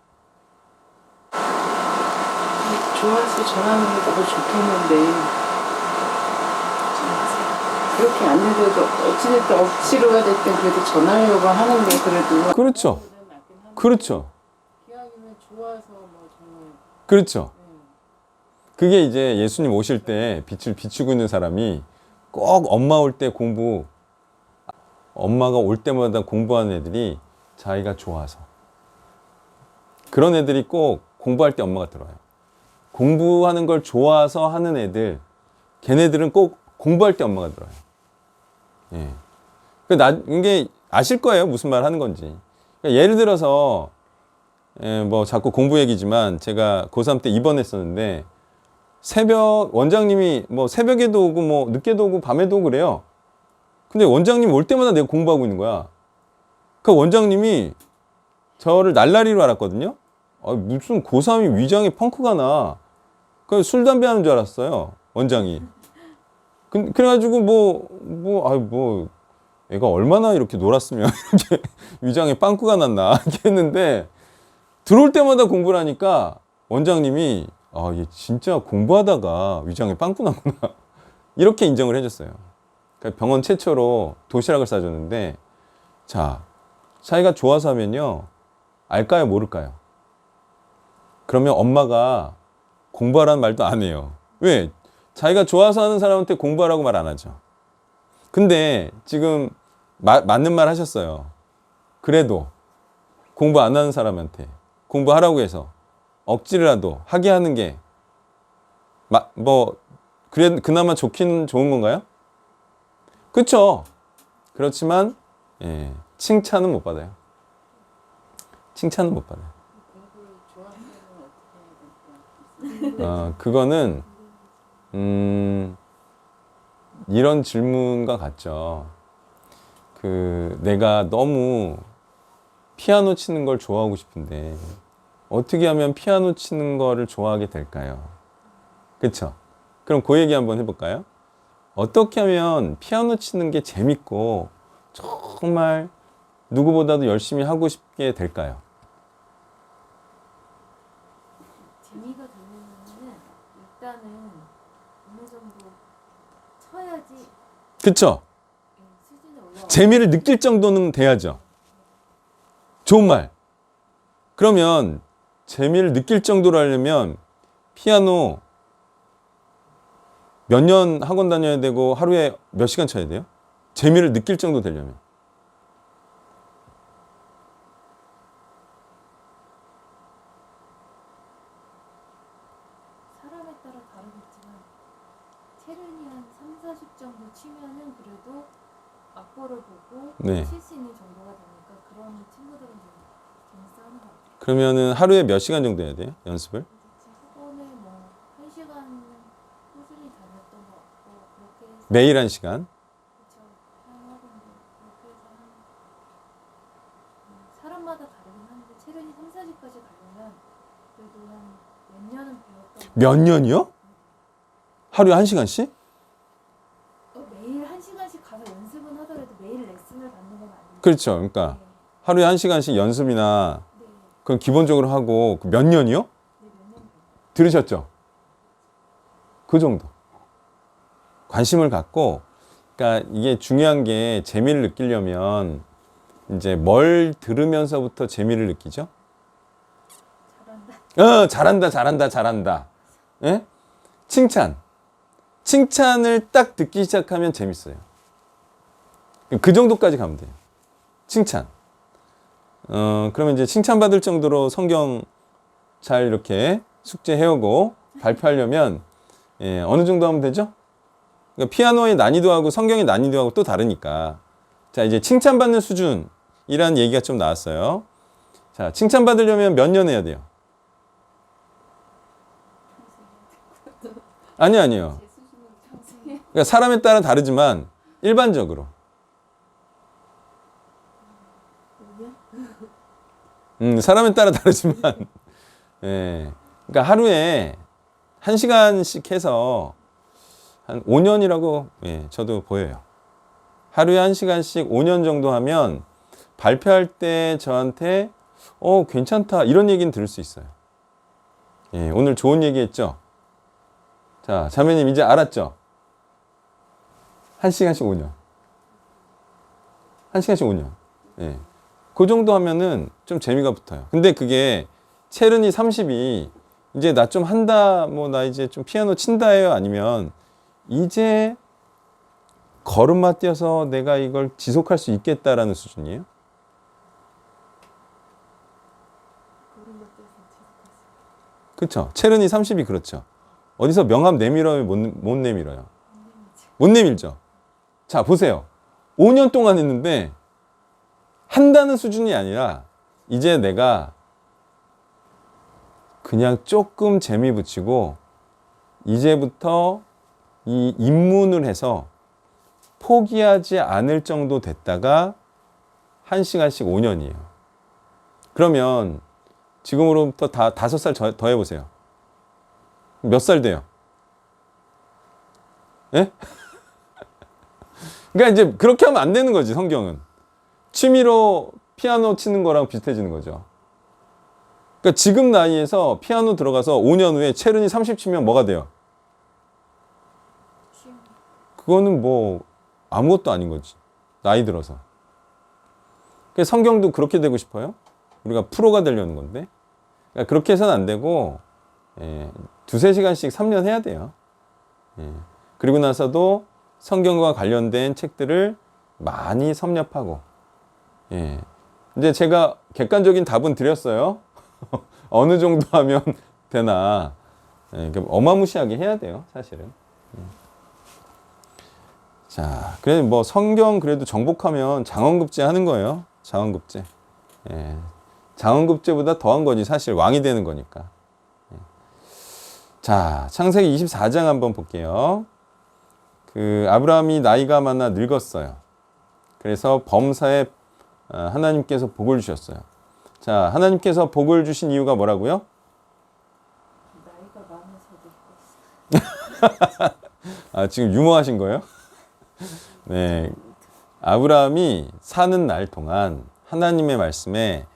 좋아서 전하는 게 너무 좋겠는데 그렇게 안 되더라도 어찌됐든 억지로가 됐든 그래도 전하려고 하는데 그래도 그렇죠. 그렇죠. 기왕이면 좋아서 뭐 정말 그렇죠. 그게 이제 예수님 오실 때 빛을 비추고 있는 사람이 꼭 엄마 올 때 공부 엄마가 올 때마다 공부하는 애들이 자기가 좋아서. 그런 애들이 꼭 공부할 때 엄마가 들어와요. 공부하는 걸 좋아서 하는 애들, 걔네들은 꼭 공부할 때 엄마가 들어와요. 예. 이게 아실 거예요. 무슨 말 하는 건지. 그러니까 예를 들어서, 뭐 자꾸 공부 얘기지만 제가 고3 때 입원했었는데 원장님이 뭐 새벽에도 오고 뭐 늦게도 오고 밤에도 오고 그래요. 근데 원장님 올 때마다 내가 공부하고 있는 거야. 그 원장님이 저를 날라리로 알았거든요. 무슨 고3이 위장에 펑크가 나. 그 술, 담배 하는 줄 알았어요. 원장이. 그래가지고 애가 얼마나 이렇게 놀았으면 이렇게 위장에 빵꾸가 났나 이렇게 했는데 들어올 때마다 공부를 하니까 원장님이 얘 진짜 공부하다가 위장에 빵꾸 났구나 이렇게 인정을 해줬어요. 그러니까 병원 최초로 도시락을 싸줬는데 자, 자기가 좋아서 하면요 알까요 모를까요? 그러면 엄마가 공부하라는 말도 안 해요. 왜? 자기가 좋아서 하는 사람한테 공부하라고 말 안 하죠. 근데 지금 맞는 말 하셨어요. 그래도 공부 안 하는 사람한테 공부하라고 해서 억지라도 하게 하는 게 그나마 좋긴 좋은 건가요? 그렇죠. 그렇지만 칭찬은 못 받아요. 칭찬은 못 받아요. 공부를 좋아하면 어떻게 해야 될까? 그거는 이런 질문과 같죠. 내가 너무 피아노 치는 걸 좋아하고 싶은데 어떻게 하면 피아노 치는 거를 좋아하게 될까요? 그쵸? 그럼 그 얘기 한번 해볼까요? 어떻게 하면 피아노 치는 게 재밌고 정말 누구보다도 열심히 하고 싶게 될까요? 재미가 되려면은 일단은 어느 정도 쳐야지 그쵸? 수준에 올라가. 재미를 느낄 정도는 돼야죠. 좋은 말. 그러면 재미를 느낄 정도로 하려면 피아노 몇 년 학원 다녀야 되고 하루에 몇 시간 쳐야 돼요? 재미를 느낄 정도 되려면. 사람에 따라 다르겠지만 체른이 한 3, 40 정도 치면은 그래도 악보를 보고 네. 칠 수 있는 정도가 되니까 그런 친구들은 좀 재밌어 하는 것 같아요. 그러면은 하루에 몇 시간 정도 해야 돼요? 연습을? 학원에 뭐 1시간은 꾸준히 다녔던 것 같고 그렇게 해서 매일 1시간? 그쵸. 학원도 그렇게 해서 사람마다 다르긴 한데 체른이 3, 40까지 가려면 그래도 한 몇 년은 배웠던 몇 년이요? 하루에 1시간씩? 매일 1시간씩 가서 연습은 하더라도 매일 레슨을 받는 건 아니고 그렇죠. 그러니까 하루에 1시간씩 연습이나 네, 그건 기본적으로 하고 몇 년이요? 네, 몇 년. 들으셨죠? 그 정도. 관심을 갖고, 그러니까 이게 중요한 게 재미를 느끼려면 이제 뭘 들으면서부터 재미를 느끼죠? 잘한다. 잘한다. 예? 칭찬. 칭찬을 딱 듣기 시작하면 재밌어요. 그 정도까지 가면 돼요. 칭찬. 그러면 이제 칭찬받을 정도로 성경 잘 이렇게 숙제 해오고 발표하려면 어느 정도 하면 되죠? 그러니까 피아노의 난이도하고 성경의 난이도하고 또 다르니까. 자, 이제 칭찬받는 수준이라는 얘기가 좀 나왔어요. 자, 칭찬받으려면 몇 년 해야 돼요? 아니요. 제 수준은 평생 그러니까 사람에 따라 다르지만 일반적으로. 5년? 사람에 따라 다르지만 그러니까 하루에 1시간씩 해서 한 5년이라고 저도 보여요. 하루에 1시간씩 5년 정도 하면 발표할 때 저한테 괜찮다 이런 얘기는 들을 수 있어요. 오늘 좋은 얘기 했죠? 자, 자매님 이제 알았죠? 1시간씩 5년. 1시간씩 5년. 그 정도 하면은 좀 재미가 붙어요. 근데 그게 체른이 30이 이제 나 좀 한다, 나 이제 좀 피아노 친다 해요? 아니면 이제 걸음마 뛰어서 내가 이걸 지속할 수 있겠다라는 수준이에요? 그렇죠. 체른이 30이 그렇죠. 어디서 명함 내밀어요? 못 내밀어요? 못 내밀죠. 자, 보세요. 5년 동안 했는데 한다는 수준이 아니라 이제 내가 그냥 조금 재미 붙이고 이제부터 이 입문을 해서 포기하지 않을 정도 됐다가 1시간씩 5년이에요. 그러면 지금으로부터 다 5살 더 해보세요. 몇 살 돼요? 예? 그러니까 이제 그렇게 하면 안 되는 거지, 성경은. 취미로 피아노 치는 거랑 비슷해지는 거죠. 그러니까 지금 나이에서 피아노 들어가서 5년 후에 체른이 30 치면 뭐가 돼요? 그거는 뭐 아무것도 아닌 거지. 나이 들어서. 그러니까 성경도 그렇게 되고 싶어요? 우리가 프로가 되려는 건데. 그러니까 그렇게 해서는 안 되고, 두세 시간씩 3년 해야 돼요. 그리고 나서도 성경과 관련된 책들을 많이 섭렵하고, 이제 제가 객관적인 답은 드렸어요. 어느 정도 하면 되나. 어마무시하게 해야 돼요, 사실은. 자, 그래 뭐 성경 그래도 정복하면 장원급제 하는 거예요. 장원급제. 장원급제보다 더한 거지 사실 왕이 되는 거니까. 자, 창세기 24장 한번 볼게요. 그 아브라함이 나이가 많아 늙었어요. 그래서 범사에 하나님께서 복을 주셨어요. 자, 하나님께서 복을 주신 이유가 뭐라고요? 나이가 많아서 아, 지금 유머하신 거예요? 네. 아브라함이 사는 날 동안 하나님의 말씀에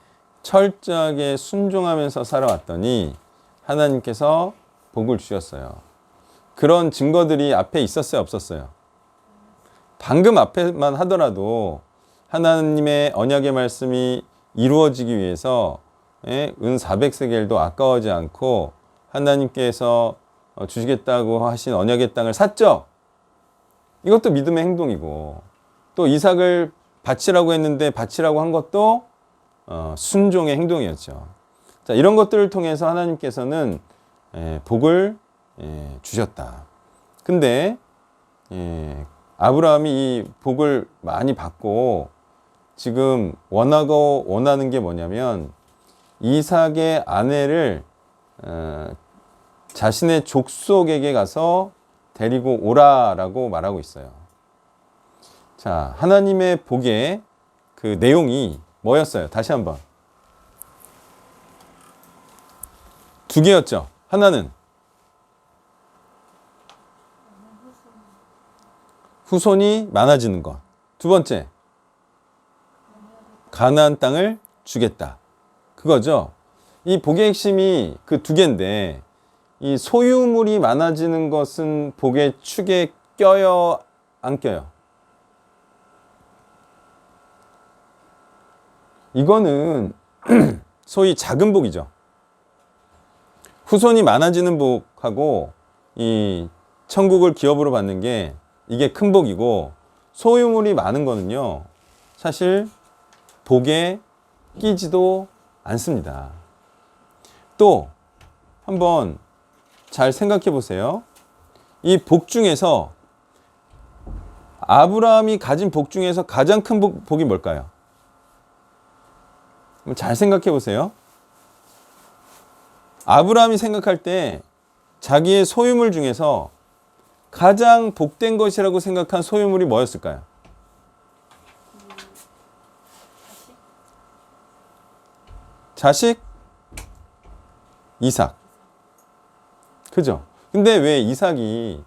철저하게 순종하면서 살아왔더니 하나님께서 복을 주셨어요. 그런 증거들이 앞에 있었어요, 없었어요? 방금 앞에만 하더라도 하나님의 언약의 말씀이 이루어지기 위해서 은 400세겔도 아까워하지 않고 하나님께서 주시겠다고 하신 언약의 땅을 샀죠? 이것도 믿음의 행동이고, 또 이삭을 바치라고 했는데 바치라고 한 것도 순종의 행동이었죠. 자, 이런 것들을 통해서 하나님께서는 복을 주셨다. 근데 아브라함이 이 복을 많이 받고 지금 원하는 게 뭐냐면 이삭의 아내를 자신의 족속에게 가서 데리고 오라라고 말하고 있어요. 자, 하나님의 복의 그 내용이 뭐였어요? 다시 한번. 두 개였죠. 하나는 후손이 많아지는 것. 두 번째, 가나안 땅을 주겠다. 그거죠. 이 복의 핵심이 그 두 개인데, 이 소유물이 많아지는 것은 복의 축에 껴요, 안 껴요? 이거는 소위 작은 복이죠. 후손이 많아지는 복하고 이 천국을 기업으로 받는 게 이게 큰 복이고, 소유물이 많은 거는요, 사실 복에 끼지도 않습니다. 또 한번 잘 생각해 보세요. 이 복 중에서 아브라함이 가진 복 중에서 가장 큰 복이 뭘까요? 잘 생각해 보세요. 아브라함이 생각할 때 자기의 소유물 중에서 가장 복된 것이라고 생각한 소유물이 뭐였을까요? 자식? 이삭. 그죠? 근데 왜 이삭이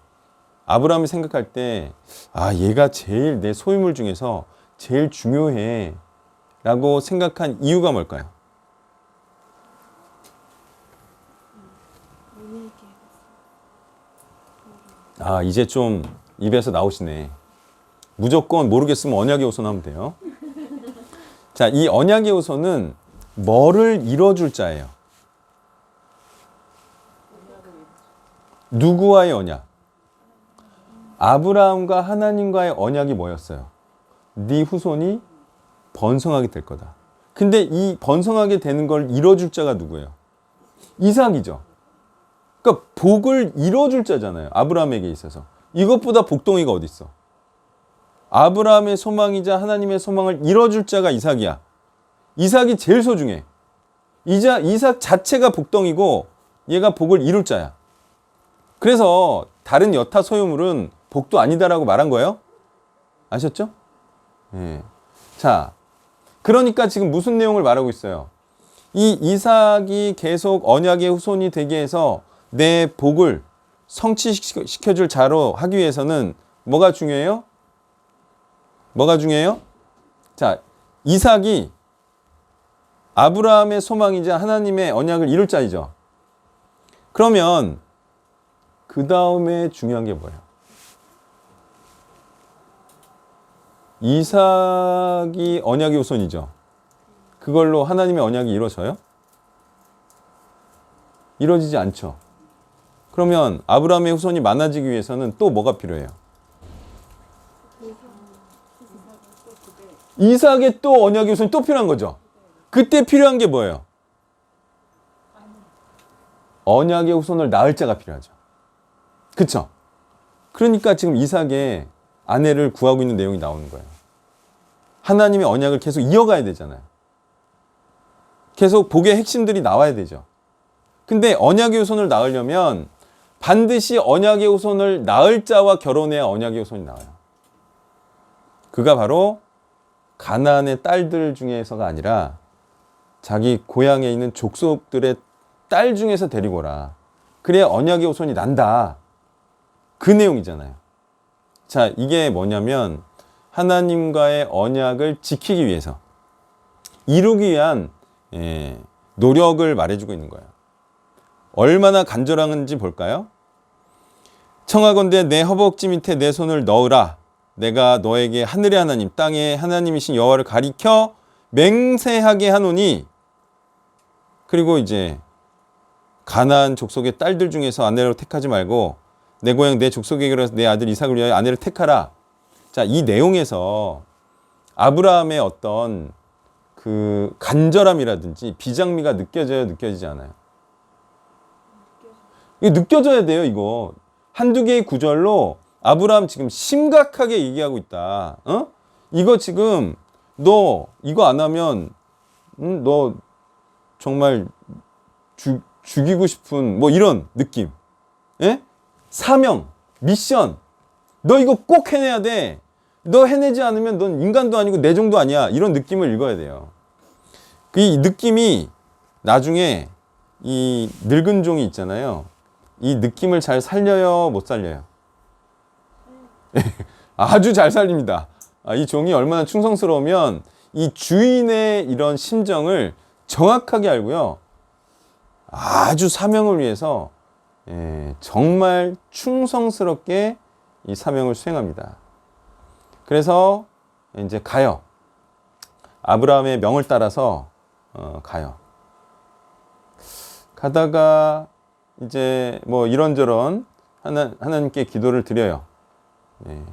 아브라함이 생각할 때, 아, 얘가 제일 내 소유물 중에서 제일 중요해 라고 생각한 이유가 뭘까요? 아, 이제 좀 입에서 나오시네. 무조건 모르겠으면 언약의 후손 하면 돼요. 자, 이 언약의 후손은 뭐를 이뤄줄 자예요? 누구와의 언약? 아브라함과 하나님과의 언약이 뭐였어요? 네 후손이 번성하게 될 거다. 근데 이 번성하게 되는 걸 이뤄줄 자가 누구예요? 이삭이죠. 그러니까 복을 이뤄줄 자잖아요. 아브라함에게 있어서. 이것보다 복덩이가 어디 있어? 아브라함의 소망이자 하나님의 소망을 이뤄줄 자가 이삭이야. 이삭이 제일 소중해. 이삭 자체가 복덩이고 얘가 복을 이룰 자야. 그래서 다른 여타 소유물은 복도 아니다라고 말한 거예요. 아셨죠? 예. 자, 그러니까 지금 무슨 내용을 말하고 있어요? 이 이삭이 계속 언약의 후손이 되게 해서 내 복을 성취시켜줄 자로 하기 위해서는 뭐가 중요해요? 뭐가 중요해요? 자, 이삭이 아브라함의 소망이자 하나님의 언약을 이룰 자이죠. 그러면 그 다음에 중요한 게 뭐예요? 이삭이 언약의 후손이죠. 그걸로 하나님의 언약이 이루어져요? 이루어지지 않죠. 그러면 아브라함의 후손이 많아지기 위해서는 또 뭐가 필요해요? 이삭의 또 언약의 후손이 또 필요한 거죠. 그때 필요한 게 뭐예요? 언약의 후손을 낳을 자가 필요하죠. 그쵸? 그러니까 지금 이삭의 아내를 구하고 있는 내용이 나오는 거예요. 하나님의 언약을 계속 이어가야 되잖아요. 계속 복의 핵심들이 나와야 되죠. 근데 언약의 후손을 낳으려면 반드시 언약의 후손을 낳을 자와 결혼해야 언약의 후손이 나와요. 그가 바로 가나안의 딸들 중에서가 아니라 자기 고향에 있는 족속들의 딸 중에서 데리고 오라. 그래야 언약의 후손이 난다. 그 내용이잖아요. 자, 이게 뭐냐면 하나님과의 언약을 지키기 위해서 이루기 위한 노력을 말해주고 있는 거예요. 얼마나 간절한지 볼까요? 청하건대 내 허벅지 밑에 내 손을 넣으라. 내가 너에게 하늘의 하나님, 땅의 하나님이신 여호와를 가리켜 맹세하게 하노니. 그리고 이제 가나안 족속의 딸들 중에서 아내로 택하지 말고 내 고향 내 족속에게로 내 아들 이삭을 위하여 아내를 택하라. 자, 이 내용에서 아브라함의 어떤 그 간절함이라든지 비장미가 느껴져요, 느껴지지 않아요? 이거 느껴져야 돼요, 이거. 한두 개의 구절로 아브라함 지금 심각하게 얘기하고 있다. 어? 이거 지금 너 이거 안 하면 너 정말 죽이고 싶은 뭐 이런 느낌. 예? 사명, 미션. 너 이거 꼭 해내야 돼. 너 해내지 않으면 넌 인간도 아니고 내종도 아니야. 이런 느낌을 읽어야 돼요. 이 느낌이 나중에 이 늙은 종이 있잖아요. 이 느낌을 잘 살려요, 못 살려요? 아주 잘 살립니다. 이 종이 얼마나 충성스러우면 이 주인의 이런 심정을 정확하게 알고요. 아주 사명을 위해서 정말 충성스럽게 이 사명을 수행합니다. 그래서 이제 가요. 아브라함의 명을 따라서 가요. 가다가 이제 뭐 이런저런 하나님께 기도를 드려요. 네.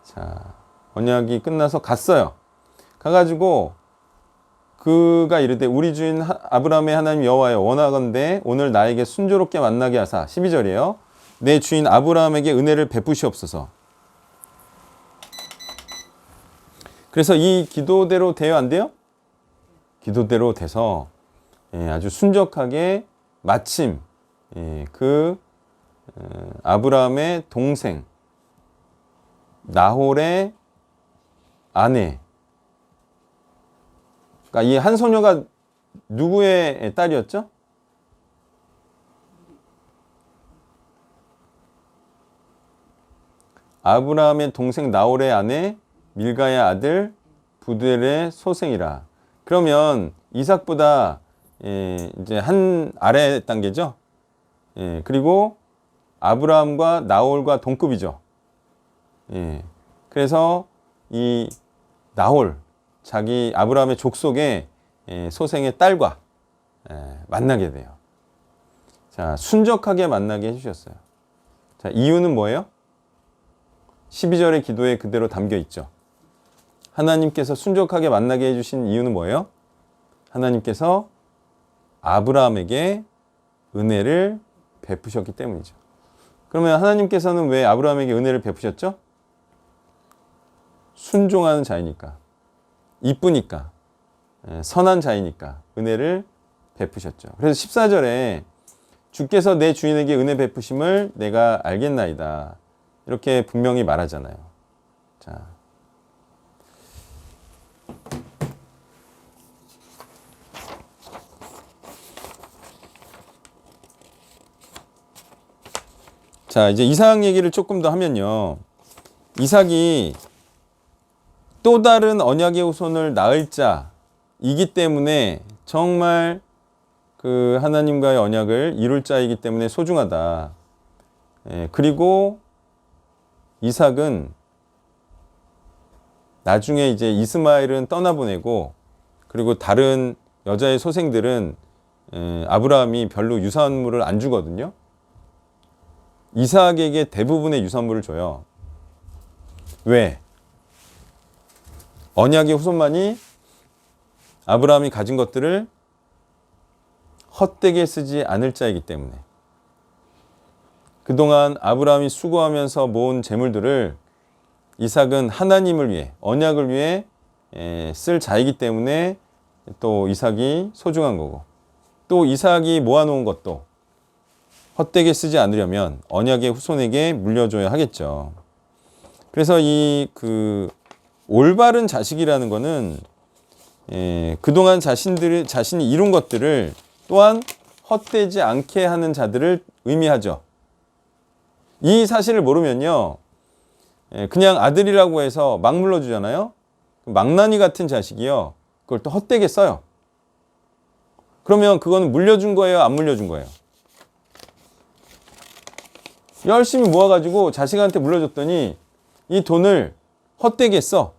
자, 언약이 끝나서 갔어요. 가가지고 그가 이르되 우리 주인 아브라함의 하나님 여호와여 원하건대 오늘 나에게 순조롭게 만나게 하사 12절이에요. 내 주인 아브라함에게 은혜를 베푸시옵소서. 그래서 이 기도대로 돼요, 안 돼요? 기도대로 돼서 아주 순적하게 마침 아브라함의 동생 나홀의 아내, 그러니까 이 한 소녀가 누구의 딸이었죠? 아브라함의 동생 나홀의 아내 밀가의 아들 부두엘의 소생이라. 그러면 이삭보다 이제 한 아래 단계죠. 그리고 아브라함과 나홀과 동급이죠. 그래서 이 나홀, 자기 아브라함의 족속의 소생의 딸과 만나게 돼요. 자, 순적하게 만나게 해주셨어요. 자, 이유는 뭐예요? 12절의 기도에 그대로 담겨 있죠. 하나님께서 순종하게 만나게 해주신 이유는 뭐예요? 하나님께서 아브라함에게 은혜를 베푸셨기 때문이죠. 그러면 하나님께서는 왜 아브라함에게 은혜를 베푸셨죠? 순종하는 자이니까, 이쁘니까, 선한 자이니까 은혜를 베푸셨죠. 그래서 14절에 주께서 내 주인에게 은혜 베푸심을 내가 알겠나이다, 이렇게 분명히 말하잖아요. 자, 이제 이삭 얘기를 조금 더 하면요. 이삭이 또 다른 언약의 후손을 낳을 자이기 때문에 정말 그 하나님과의 언약을 이룰 자이기 때문에 소중하다. 그리고 이삭은 나중에 이제 이스마엘은 떠나보내고, 그리고 다른 여자의 소생들은 아브라함이 별로 유산물을 안 주거든요. 이삭에게 대부분의 유산물을 줘요. 왜? 언약의 후손만이 아브라함이 가진 것들을 헛되게 쓰지 않을 자이기 때문에. 그동안 아브라함이 수고하면서 모은 재물들을 이삭은 하나님을 위해, 언약을 위해 쓸 자이기 때문에 또 이삭이 소중한 거고, 또 이삭이 모아놓은 것도 헛되게 쓰지 않으려면 언약의 후손에게 물려줘야 하겠죠. 그래서 이 올바른 자식이라는 거는 그동안 자신이 이룬 것들을 또한 헛되지 않게 하는 자들을 의미하죠. 이 사실을 모르면요, 그냥 아들이라고 해서 막 물려주잖아요. 망나니 같은 자식이요, 그걸 또 헛되게 써요. 그러면 그건 물려준 거예요, 안 물려준 거예요? 열심히 모아가지고 자식한테 물려줬더니 이 돈을 헛되게 써.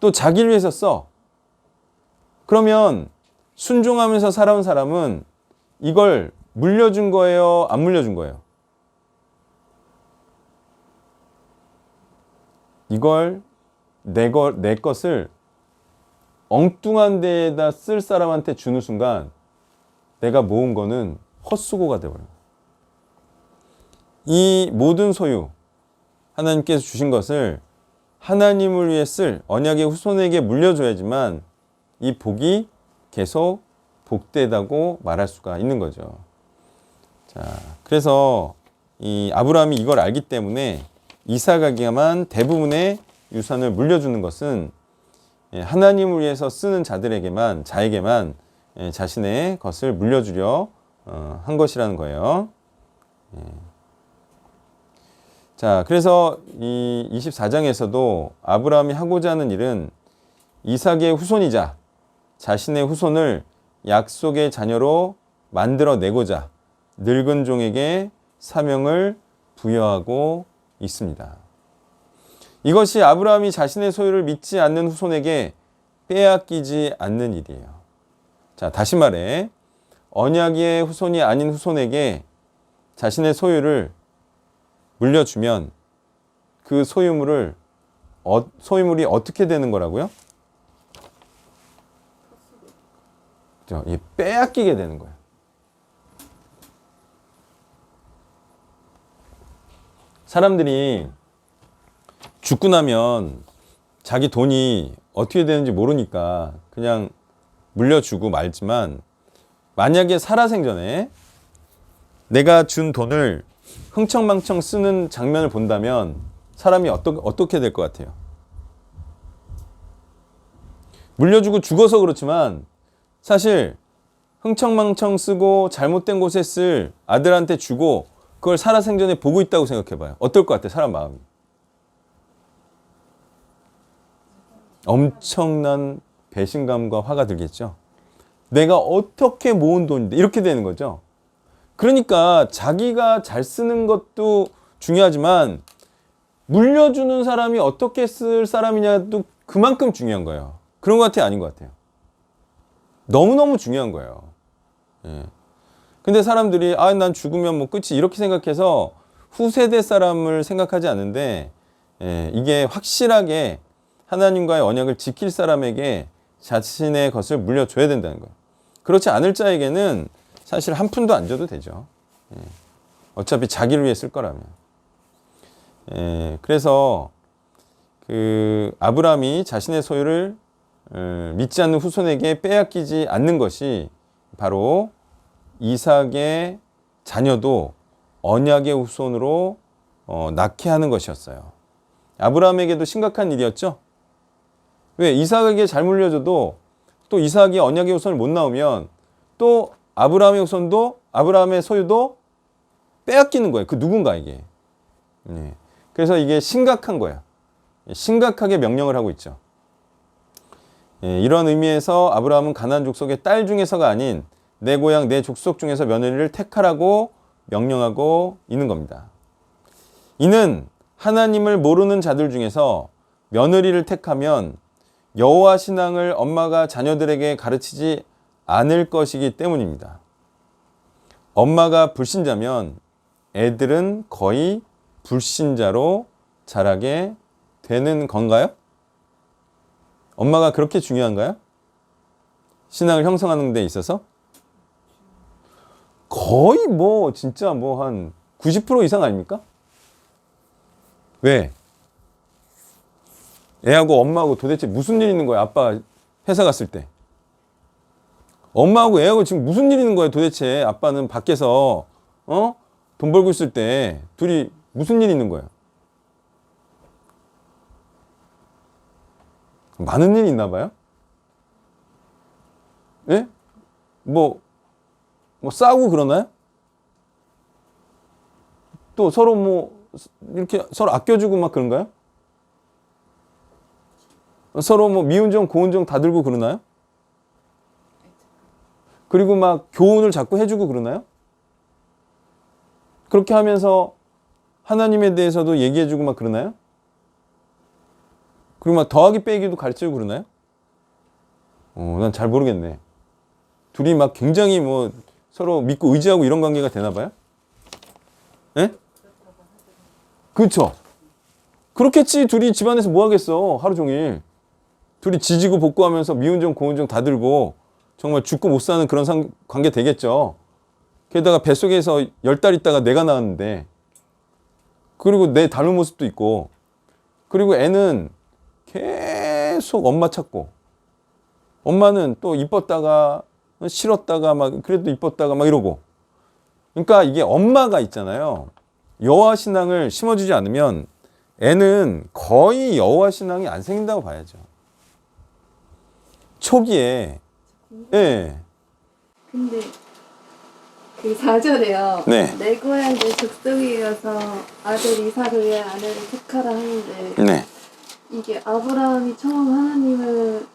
또 자기를 위해서 써. 그러면 순종하면서 살아온 사람은 이걸 물려준 거예요, 안 물려준 거예요? 이걸 내 것을 엉뚱한 데에다 쓸 사람한테 주는 순간 내가 모은 거는 헛수고가 되어버려요. 이 모든 소유, 하나님께서 주신 것을 하나님을 위해 쓸 언약의 후손에게 물려줘야지만 이 복이 계속 복되다고 말할 수가 있는 거죠. 자, 그래서 이 아브라함이 이걸 알기 때문에 이삭에게만 대부분의 유산을 물려주는 것은 하나님을 위해서 쓰는 자에게만 자신의 것을 물려주려 한 것이라는 거예요. 자, 그래서 이 24장에서도 아브라함이 하고자 하는 일은 이삭의 후손이자 자신의 후손을 약속의 자녀로 만들어내고자 늙은 종에게 사명을 부여하고 있습니다. 이것이 아브라함이 자신의 소유를 믿지 않는 후손에게 빼앗기지 않는 일이에요. 자, 다시 말해 언약의 후손이 아닌 후손에게 자신의 소유를 물려주면 그 소유물이 어떻게 되는 거라고요? 빼앗기게 되는 거예요. 사람들이 죽고 나면 자기 돈이 어떻게 되는지 모르니까 그냥 물려주고 말지만, 만약에 살아생전에 내가 준 돈을 흥청망청 쓰는 장면을 본다면 사람이 어떻게 될 것 같아요? 물려주고 죽어서 그렇지만 사실 흥청망청 쓰고 잘못된 곳에 쓸 아들한테 주고 그걸 살아생전에 보고 있다고 생각해봐요. 어떨 것 같아요, 사람 마음이? 엄청난 배신감과 화가 들겠죠. 내가 어떻게 모은 돈인데 이렇게 되는 거죠. 그러니까 자기가 잘 쓰는 것도 중요하지만 물려주는 사람이 어떻게 쓸 사람이냐도 그만큼 중요한 거예요. 그런 것 같아요, 아닌 것 같아요? 너무너무 중요한 거예요. 근데 사람들이 난 죽으면 뭐 끝이, 이렇게 생각해서 후세대 사람을 생각하지 않는데 이게 확실하게 하나님과의 언약을 지킬 사람에게 자신의 것을 물려줘야 된다는 거예요. 그렇지 않을 자에게는 사실 한 푼도 안 줘도 되죠. 어차피 자기를 위해 쓸 거라면. 그래서 그 아브라함이 자신의 소유를 믿지 않는 후손에게 빼앗기지 않는 것이 바로 이삭의 자녀도 언약의 후손으로 낳게 하는 것이었어요. 아브라함에게도 심각한 일이었죠. 왜? 이삭에게 잘 물려줘도 또 이삭이 언약의 후손을 못 낳으면 또 아브라함의 후손도 아브라함의 소유도 빼앗기는 거예요. 그 누군가에게. 그래서 이게 심각한 거야. 심각하게 명령을 하고 있죠. 이런 의미에서 아브라함은 가나안 족속의 딸 중에서가 아닌 내 고향 내 족속 중에서 며느리를 택하라고 명령하고 있는 겁니다. 이는 하나님을 모르는 자들 중에서 며느리를 택하면 여호와 신앙을 엄마가 자녀들에게 가르치지 않을 것이기 때문입니다. 엄마가 불신자면 애들은 거의 불신자로 자라게 되는 건가요? 엄마가 그렇게 중요한가요? 신앙을 형성하는 데 있어서? 거의 뭐 진짜 뭐 한 90% 이상 아닙니까? 왜? 애하고 엄마하고 도대체 무슨 일 있는 거야? 아빠 회사 갔을 때. 엄마하고 애하고 지금 무슨 일 있는 거야? 도대체 아빠는 밖에서 돈 벌고 있을 때 둘이 무슨 일 있는 거야? 많은 일이 있나 봐요? 예? 뭐 싸우고 그러나요? 또 서로 뭐 이렇게 서로 아껴주고 막 그런가요? 서로 뭐 미운정 고운정 다 들고 그러나요? 그리고 막 교훈을 자꾸 해주고 그러나요? 그렇게 하면서 하나님에 대해서도 얘기해주고 막 그러나요? 그리고 막 더하기 빼기도 가르치고 그러나요? 난 잘 모르겠네. 둘이 막 굉장히 뭐 서로 믿고 의지하고 이런 관계가 되나 봐요? 예? 그렇죠. 그렇겠지. 둘이 집안에서 뭐 하겠어. 하루 종일. 둘이 지지고 볶고하면서 미운정 고운정 다 들고 정말 죽고 못 사는 그런 관계 되겠죠. 게다가 뱃속에서 10달 있다가 내가 나왔는데 그리고 내 닮은 모습도 있고 그리고 애는 계속 엄마 찾고 엄마는 또 이뻤다가 싫었다가 막 그래도 이뻤다가 막 이러고 그러니까 이게 엄마가 있잖아요. 여호와 신앙을 심어주지 않으면 애는 거의 여호와 신앙이 안 생긴다고 봐야죠. 초기에 예. 근데 그 4절에요. 네. 내 고향 내 족속이어서 아들 이삭을 위해 아내를 택하라 하는데 네. 이게 아브라함이 처음 하나님을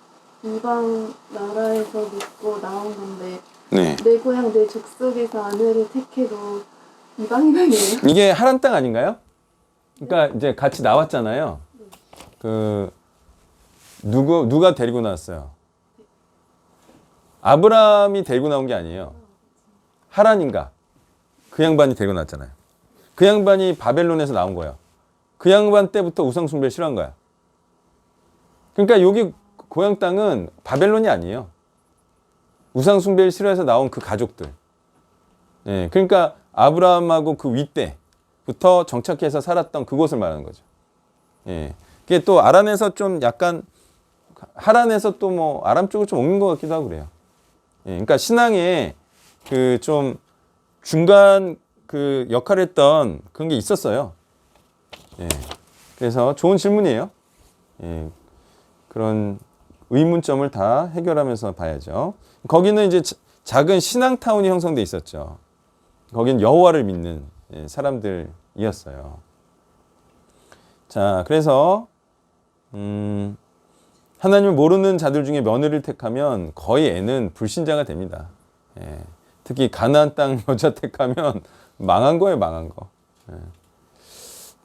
이방 나라에서 믿고 나온 건데 네. 내 고향 내 족속에서 아내를 택해도 이방이에요? 이게 하란 땅 아닌가요? 그러니까 이제 같이 나왔잖아요. 그 누가 데리고 나왔어요? 아브라함이 데리고 나온 게 아니에요. 하란인가? 그 양반이 데리고 나왔잖아요. 그 양반이 바벨론에서 나온 거예요. 그 양반 때부터 우상 숭배를 싫어한 거야. 그러니까 여기 고향 땅은 바벨론이 아니에요. 우상 숭배를 싫어해서 나온 그 가족들. 예, 그러니까 아브라함하고 그 윗대부터 정착해서 살았던 그곳을 말하는 거죠. 예, 그게 또 아란에서 좀 약간 하란에서 또 뭐 아람 쪽을 좀 옮긴 것 같기도 하고 그래요. 예, 그러니까 신앙에 그 좀 중간 그 역할을 했던 그런 게 있었어요. 예, 그래서 좋은 질문이에요. 예, 그런 의문점을 다 해결하면서 봐야죠. 거기는 이제 작은 신앙타운이 형성돼 있었죠. 거긴 여호와를 믿는 사람들이었어요. 자, 그래서 하나님을 모르는 자들 중에 며느리를 택하면 거의 애는 불신자가 됩니다. 예. 특히 가나안 땅 여자 택하면 망한 거예요, 망한 거. 예.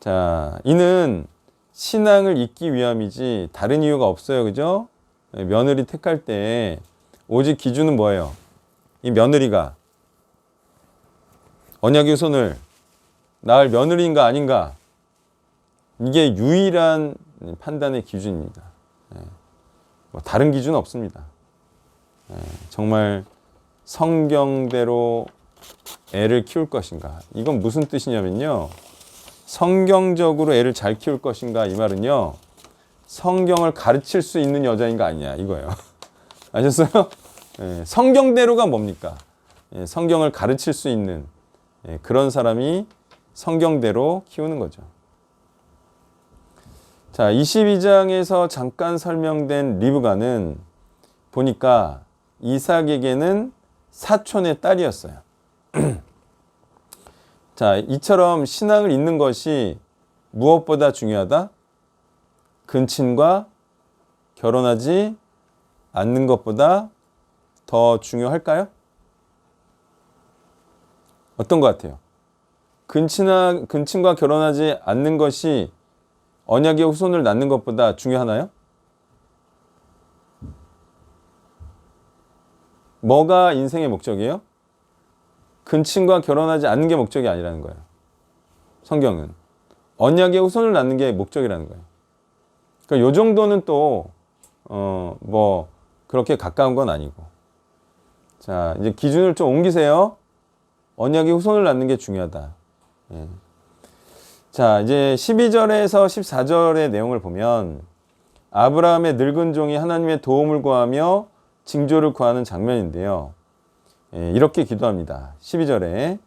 자, 이는 신앙을 잊기 위함이지 다른 이유가 없어요, 그죠? 예, 며느리 택할 때 오직 기준은 뭐예요? 이 며느리가 언약의 손을 낳을 며느리인가 아닌가, 이게 유일한 판단의 기준입니다. 뭐 다른 기준 없습니다. 정말 성경대로 애를 키울 것인가, 이건 무슨 뜻이냐면요, 성경적으로 애를 잘 키울 것인가, 이 말은요, 성경을 가르칠 수 있는 여자인가 아니냐, 이거예요. 아셨어요? 성경대로가 뭡니까? 성경을 가르칠 수 있는 그런 사람이 성경대로 키우는 거죠. 자, 22장에서 잠깐 설명된 리브가는 보니까 이삭에게는 사촌의 딸이었어요. 자, 이처럼 신앙을 잇는 것이 무엇보다 중요하다? 근친과 결혼하지 않는 것보다 더 중요할까요? 어떤 것 같아요? 근친과 결혼하지 않는 것이 언약의 후손을 낳는 것보다 중요하나요? 뭐가 인생의 목적이에요? 근친과 결혼하지 않는 게 목적이 아니라는 거예요. 성경은 언약의 후손을 낳는 게 목적이라는 거예요. 그러니까 요 정도는 또 뭐 그렇게 가까운 건 아니고. 자, 이제 기준을 좀 옮기세요. 언약의 후손을 낳는 게 중요하다. 자, 이제 12절에서 14절의 내용을 보면 아브라함의 늙은 종이 하나님의 도움을 구하며 징조를 구하는 장면인데요. 이렇게 기도합니다. 12절에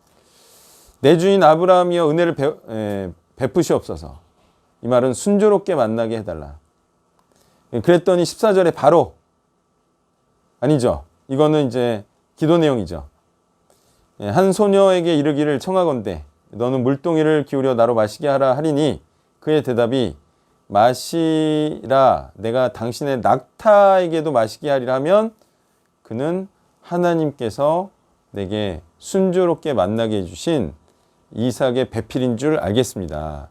내 주인 아브라함이여 은혜를 베푸시옵소서. 이 말은 순조롭게 만나게 해달라. 그랬더니 14절에 바로, 아니죠, 이거는 이제 기도 내용이죠. 한 소녀에게 이르기를 청하건대 너는 물동이를 기울여 나로 마시게 하라 하리니 그의 대답이 마시라 내가 당신의 낙타에게도 마시게 하리라 하면 그는 하나님께서 내게 순조롭게 만나게 해주신 이삭의 배필인 줄 알겠습니다.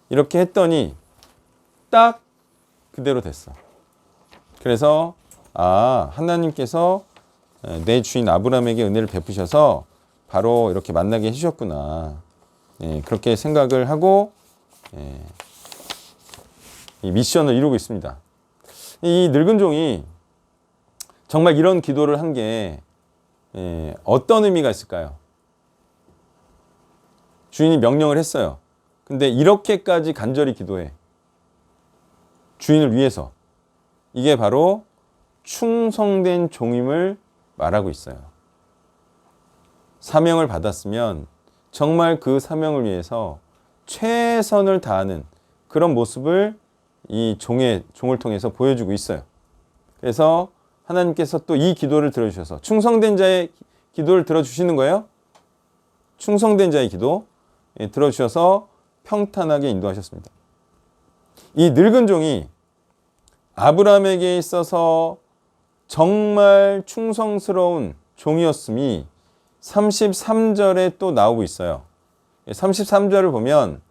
이렇게 했더니 딱 그대로 됐어. 그래서 하나님께서 내 주인 아브라함에게 은혜를 베푸셔서 바로 이렇게 만나게 해주셨구나. 그렇게 생각을 하고 이 미션을 이루고 있습니다. 이 늙은 종이 정말 이런 기도를 한 게 어떤 의미가 있을까요? 주인이 명령을 했어요. 근데 이렇게까지 간절히 기도해. 주인을 위해서. 이게 바로 충성된 종임을 말하고 있어요. 사명을 받았으면 정말 그 사명을 위해서 최선을 다하는 그런 모습을 이 종을 통해서 보여주고 있어요. 그래서 하나님께서 또 이 기도를 들어주셔서 충성된 자의 기도를 들어주시는 거예요. 충성된 자의 기도 들어주셔서 평탄하게 인도하셨습니다. 이 늙은 종이 아브라함에게 있어서 정말 충성스러운 종이었음이 33절에 또 나오고 있어요. 33절을 보면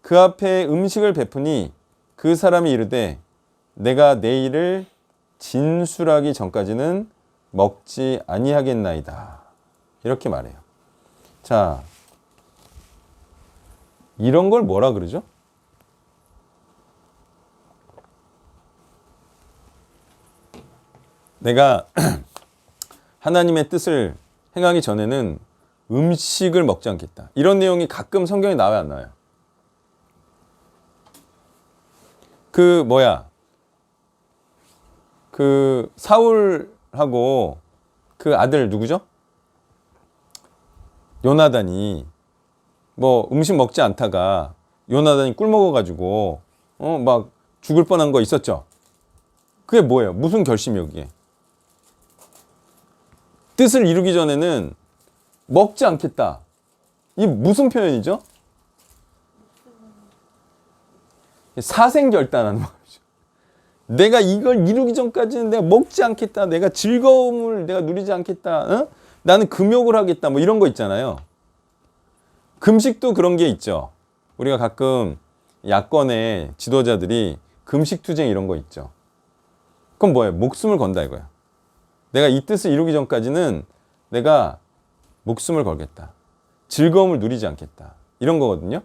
그 앞에 음식을 베푸니 그 사람이 이르되 내가 내일을 진술하기 전까지는 먹지 아니하겠나이다. 이렇게 말해요. 자, 이런 걸 뭐라 그러죠? 내가 하나님의 뜻을 행하기 전에는 음식을 먹지 않겠다. 이런 내용이 가끔 성경에 나와요, 안 나와요? 그 사울하고 그 아들 누구죠? 요나단이 뭐 음식 먹지 않다가 요나단이 꿀 먹어가지고 막 죽을 뻔한 거 있었죠? 그게 뭐예요? 무슨 결심이에요, 그게? 뜻을 이루기 전에는 먹지 않겠다. 이 무슨 표현이죠? 사생결단하는 말이죠. 내가 이걸 이루기 전까지는 내가 먹지 않겠다. 내가 즐거움을 내가 누리지 않겠다. 나는 금욕을 하겠다. 뭐 이런 거 있잖아요. 금식도 그런 게 있죠. 우리가 가끔 야권의 지도자들이 금식투쟁 이런 거 있죠. 그건 뭐예요? 목숨을 건다 이거야. 내가 이 뜻을 이루기 전까지는 내가 목숨을 걸겠다. 즐거움을 누리지 않겠다. 이런 거거든요.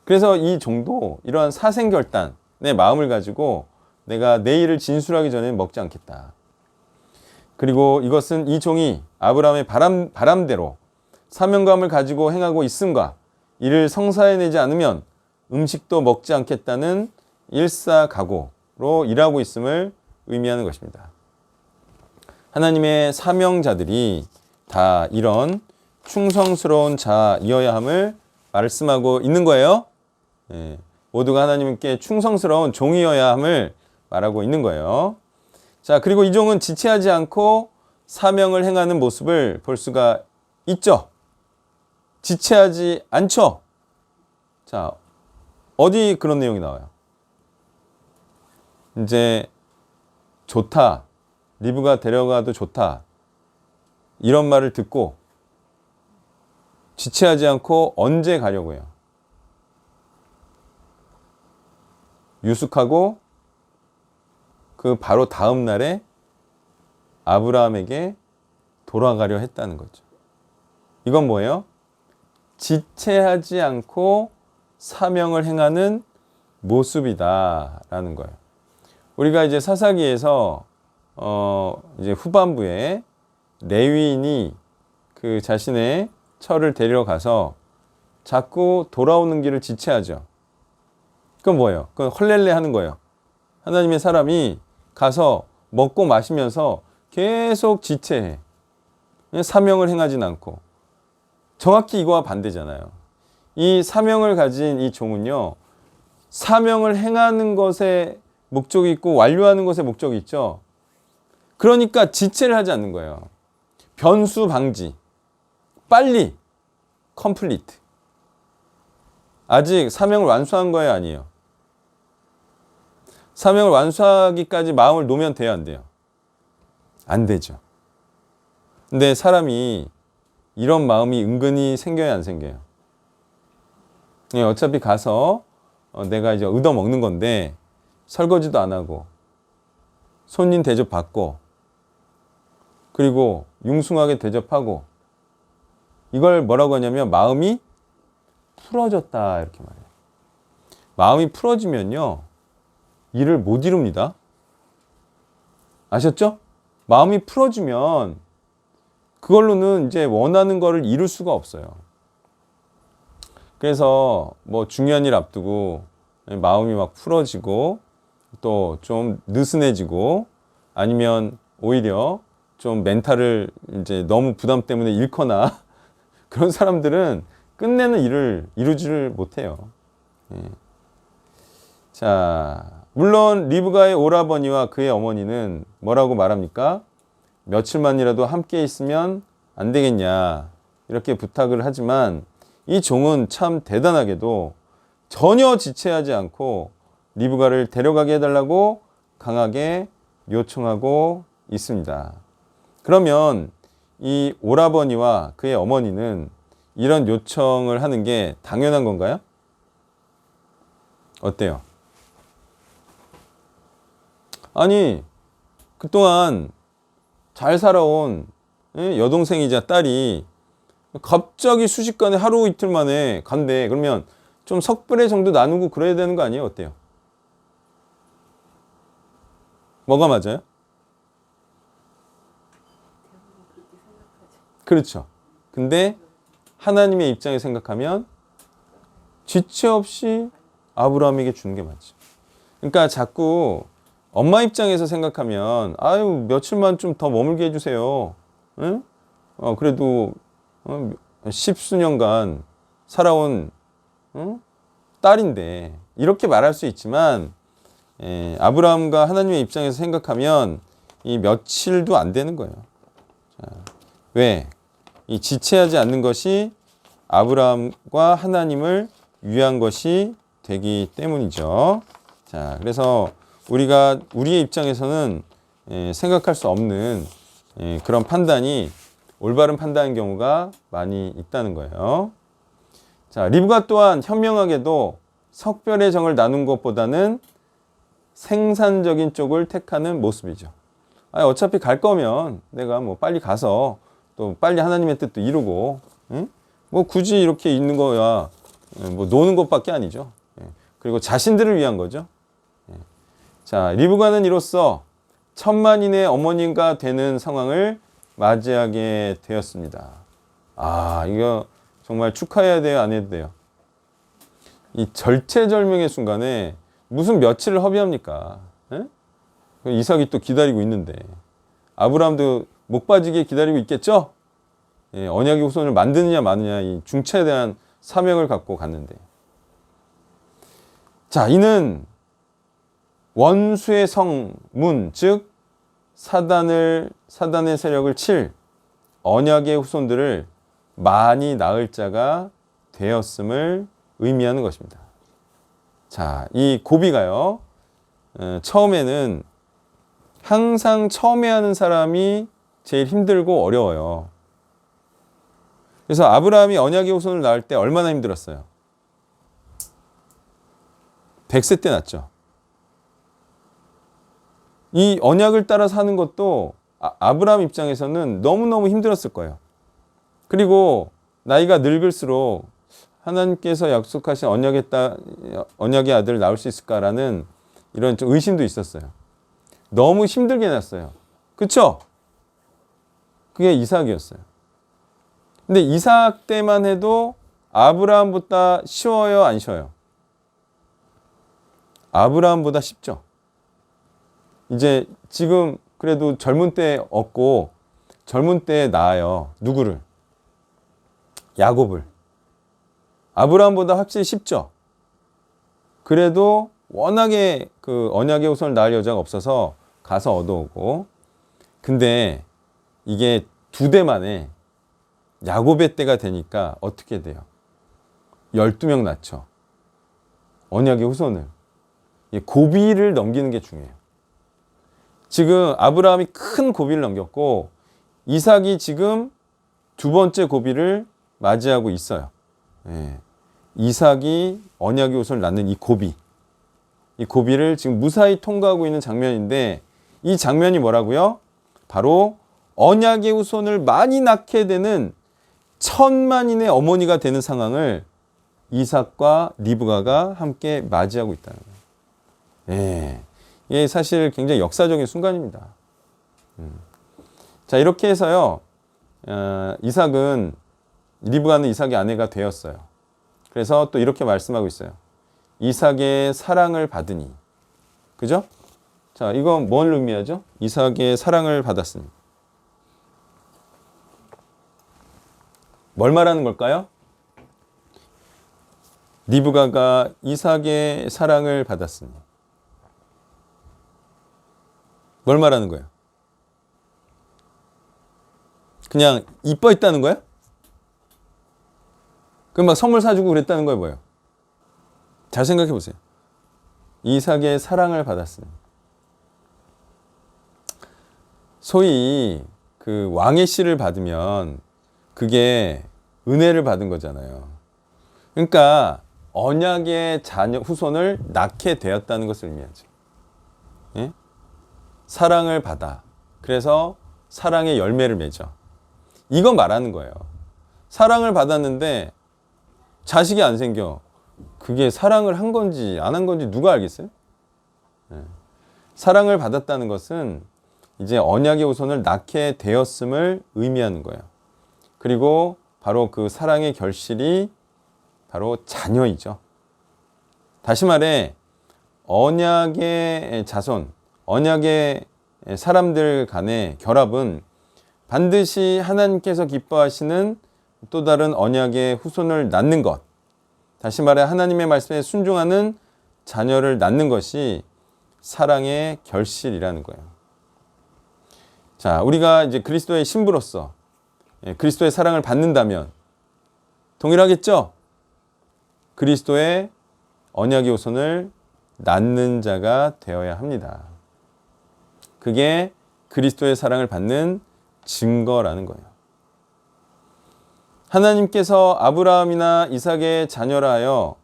그래서 이 종도 이러한 사생결단의 마음을 가지고 내가 내일을 진술하기 전에 먹지 않겠다. 그리고 이것은 이 종이 아브라함의 바람대로 사명감을 가지고 행하고 있음과 이를 성사해내지 않으면 음식도 먹지 않겠다는 일사각오로 일하고 있음을 의미하는 것입니다. 하나님의 사명자들이 다 이런 충성스러운 자이어야 함을 말씀하고 있는 거예요. 예, 모두가 하나님께 충성스러운 종이어야 함을 말하고 있는 거예요. 자, 그리고 이 종은 지체하지 않고 사명을 행하는 모습을 볼 수가 있죠. 지체하지 않죠. 자, 어디 그런 내용이 나와요? 이제 좋다, 리브가 데려가도 좋다, 이런 말을 듣고 지체하지 않고 언제 가려고 해요? 유숙하고 그 바로 다음 날에 아브라함에게 돌아가려 했다는 거죠. 이건 뭐예요? 지체하지 않고 사명을 행하는 모습이다라는 거예요. 우리가 이제 사사기에서 이제 후반부에 레위인이 그 자신의 처를 데리러 가서 자꾸 돌아오는 길을 지체하죠. 그건 뭐예요? 그건 헐렐레 하는 거예요. 하나님의 사람이 가서 먹고 마시면서 계속 지체해. 사명을 행하진 않고. 정확히 이거와 반대잖아요. 이 사명을 가진 이 종은요, 사명을 행하는 것에 목적이 있고 완료하는 것에 목적이 있죠. 그러니까 지체를 하지 않는 거예요. 변수 방지. 빨리 컴플리트. 아직 사명을 완수한 거예요, 아니에요? 사명을 완수하기까지 마음을 놓으면 돼요, 안 돼요? 안 되죠. 근데 사람이 이런 마음이 은근히 생겨요, 안 생겨요? 어차피 가서 내가 이제 얻어먹는 건데 설거지도 안 하고 손님 대접 받고 그리고 융숭하게 대접하고 이걸 뭐라고 하냐면 마음이 풀어졌다 이렇게 말해요. 마음이 풀어지면요 일을 못 이룹니다. 아셨죠? 마음이 풀어지면 그걸로는 이제 원하는 거를 이룰 수가 없어요. 그래서 뭐 중요한 일 앞두고 마음이 막 풀어지고 또 좀 느슨해지고 아니면 오히려 좀 멘탈을 이제 너무 부담 때문에 잃거나 그런 사람들은 끝내는 일을 이루지를 못해요. 예. 자, 물론 리브가의 오라버니와 그의 어머니는 뭐라고 말합니까? 며칠만이라도 함께 있으면 안 되겠냐 이렇게 부탁을 하지만 이 종은 참 대단하게도 전혀 지체하지 않고 리브가를 데려가게 해달라고 강하게 요청하고 있습니다. 그러면 이 오라버니와 그의 어머니는 이런 요청을 하는 게 당연한 건가요? 어때요? 아니, 그동안 잘 살아온 여동생이자 딸이 갑자기 순식간에 하루 이틀 만에 간대. 그러면 좀 석불의 정도 나누고 그래야 되는 거 아니에요? 어때요? 뭐가 맞아요? 그렇죠. 근데 하나님의 입장에 생각하면 지체 없이 아브라함에게 주는 게 맞죠. 그러니까 자꾸 엄마 입장에서 생각하면 아유 며칠만 좀 더 머물게 해주세요. 응? 그래도 십수년간 살아온 딸인데 이렇게 말할 수 있지만 아브라함과 하나님의 입장에서 생각하면 이 며칠도 안 되는 거예요. 자, 왜? 이 지체하지 않는 것이 아브라함과 하나님을 위한 것이 되기 때문이죠. 자, 그래서 우리가 우리의 입장에서는 생각할 수 없는 그런 판단이 올바른 판단인 경우가 많이 있다는 거예요. 자, 리브가 또한 현명하게도 석별의 정을 나눈 것보다는 생산적인 쪽을 택하는 모습이죠. 어차피 갈 거면 내가 뭐 빨리 가서 또 빨리 하나님의 뜻도 이루고, 응? 뭐 굳이 이렇게 있는 거야 뭐 노는 것밖에 아니죠. 그리고 자신들을 위한 거죠. 자, 리브가는 이로써 천만인의 어머니가 되는 상황을 맞이하게 되었습니다. 아, 이거 정말 축하해야 돼요, 안 해도 돼요? 이 절체절명의 순간에 무슨 며칠을 허비합니까? 에? 이삭이 또 기다리고 있는데 아브라함도 목 빠지게 기다리고 있겠죠? 예, 언약의 후손을 만드느냐 마느냐 이 중차대한 사명을 갖고 갔는데, 자, 이는 원수의 성문, 즉 사단의 세력을 칠 언약의 후손들을 많이 낳을 자가 되었음을 의미하는 것입니다. 자, 이 고비가요, 처음에는 항상 처음에 하는 사람이 제일 힘들고 어려워요. 그래서 아브라함이 언약의 후손을 낳을 때 얼마나 힘들었어요? 100세 때 낳죠. 이 언약을 따라 사는 것도 아브라함 입장에서는 너무너무 힘들었을 거예요. 그리고 나이가 늙을수록 하나님께서 약속하신 언약의 아들을 낳을 수 있을까라는 이런 좀 의심도 있었어요. 너무 힘들게 낳았어요. 그쵸? 그게 이삭이었어요. 근데 이삭 때만 해도 아브라함보다 쉬워요, 안 쉬워요? 아브라함보다 쉽죠. 이제 지금 그래도 젊은 때 얻고 젊은 때에 낳아요. 누구를? 야곱을. 아브라함보다 확실히 쉽죠. 그래도 워낙에 그 언약의 후손을 낳을 여자가 없어서 가서 얻어오고, 근데 이게 2대 만에 야곱의 때가 되니까 어떻게 돼요? 12명 낳죠. 언약의 후손을. 고비를 넘기는 게 중요해요. 지금 아브라함이 큰 고비를 넘겼고 이삭이 지금 2번째 고비를 맞이하고 있어요. 예. 이삭이 언약의 후손을 낳는 이 고비를 지금 무사히 통과하고 있는 장면인데, 이 장면이 뭐라고요? 바로 언약의 후손을 많이 낳게 되는 천만인의 어머니가 되는 상황을 이삭과 리브가가 함께 맞이하고 있다는 거예요. 예. 이게 사실 굉장히 역사적인 순간입니다. 자, 이렇게 해서요, 리브가는 이삭의 아내가 되었어요. 그래서 또 이렇게 말씀하고 있어요. 이삭의 사랑을 받으니. 그죠? 자, 이건 뭘 의미하죠? 이삭의 사랑을 받았으니. 뭘 말하는 걸까요? 리브가가 이삭의 사랑을 받았으니. 뭘 말하는 거예요? 그냥 이뻐 있다는 거야? 그럼 막 선물 사주고 그랬다는 거예요, 뭐예요? 잘 생각해 보세요. 이삭의 사랑을 받았으니. 소위 그 왕의 씨를 받으면 그게 은혜를 받은 거잖아요. 그러니까 언약의 자녀 후손을 낳게 되었다는 것을 의미하죠. 예? 사랑을 받아. 그래서 사랑의 열매를 맺어. 이거 말하는 거예요. 사랑을 받았는데 자식이 안 생겨. 그게 사랑을 한 건지 안 한 건지 누가 알겠어요? 예. 사랑을 받았다는 것은 이제 언약의 후손을 낳게 되었음을 의미하는 거예요. 그리고 바로 그 사랑의 결실이 바로 자녀이죠. 다시 말해 언약의 자손, 언약의 사람들 간의 결합은 반드시 하나님께서 기뻐하시는 또 다른 언약의 후손을 낳는 것, 다시 말해 하나님의 말씀에 순종하는 자녀를 낳는 것이 사랑의 결실이라는 거예요. 자, 우리가 이제 그리스도의 신부로서 그리스도의 사랑을 받는다면 동일하겠죠? 그리스도의 언약의 후손을 낳는 자가 되어야 합니다. 그게 그리스도의 사랑을 받는 증거라는 거예요. 하나님께서 아브라함이나 이삭의 자녀라 하여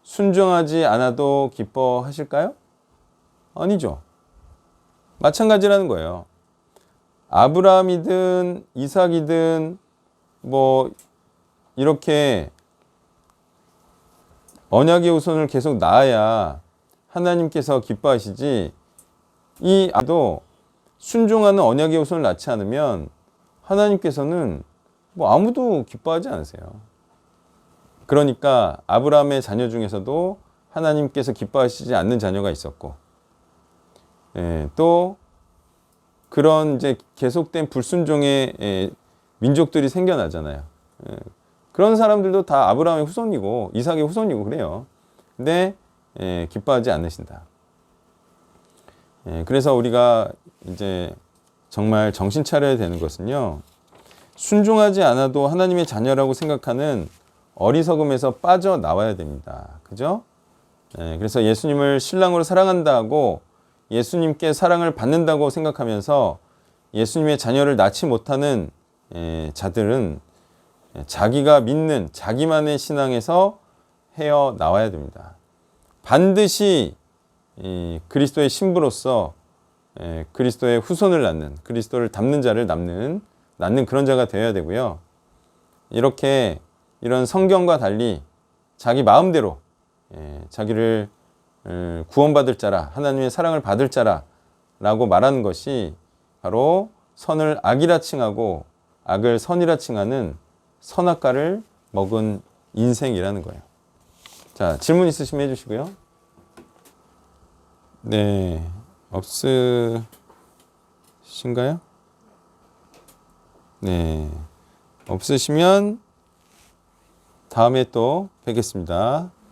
순종하지 않아도 기뻐하실까요? 아니죠. 마찬가지라는 거예요. 아브라함이든 이삭이든 뭐 이렇게 언약의 후손을 계속 낳아야 하나님께서 기뻐하시지, 이 아도 순종하는 언약의 후손을 낳지 않으면 하나님께서는 뭐 아무도 기뻐하지 않으세요. 그러니까 아브라함의 자녀 중에서도 하나님께서 기뻐하시지 않는 자녀가 있었고, 또 그런 이제 계속된 불순종의 민족들이 생겨나잖아요. 그런 사람들도 다 아브라함의 후손이고 이삭의 후손이고 그래요. 근데 기뻐하지 않으신다. 그래서 우리가 이제 정말 정신 차려야 되는 것은요, 순종하지 않아도 하나님의 자녀라고 생각하는 어리석음에서 빠져나와야 됩니다. 그죠? 그래서 예수님을 신랑으로 사랑한다고, 예수님께 사랑을 받는다고 생각하면서 예수님의 자녀를 낳지 못하는 자들은 자기가 믿는 자기만의 신앙에서 헤어나와야 됩니다. 반드시 그리스도의 신부로서 그리스도의 후손을 낳는, 그리스도를 닮는 자를 낳는 그런 자가 되어야 되고요. 이렇게 이런 성경과 달리 자기 마음대로 자기를 구원받을 자라, 하나님의 사랑을 받을 자라라고 말하는 것이 바로 선을 악이라 칭하고 악을 선이라 칭하는 선악과를 먹은 인생이라는 거예요. 자, 질문 있으시면 해주시고요. 네, 없으신가요? 네, 없으시면 다음에 또 뵙겠습니다.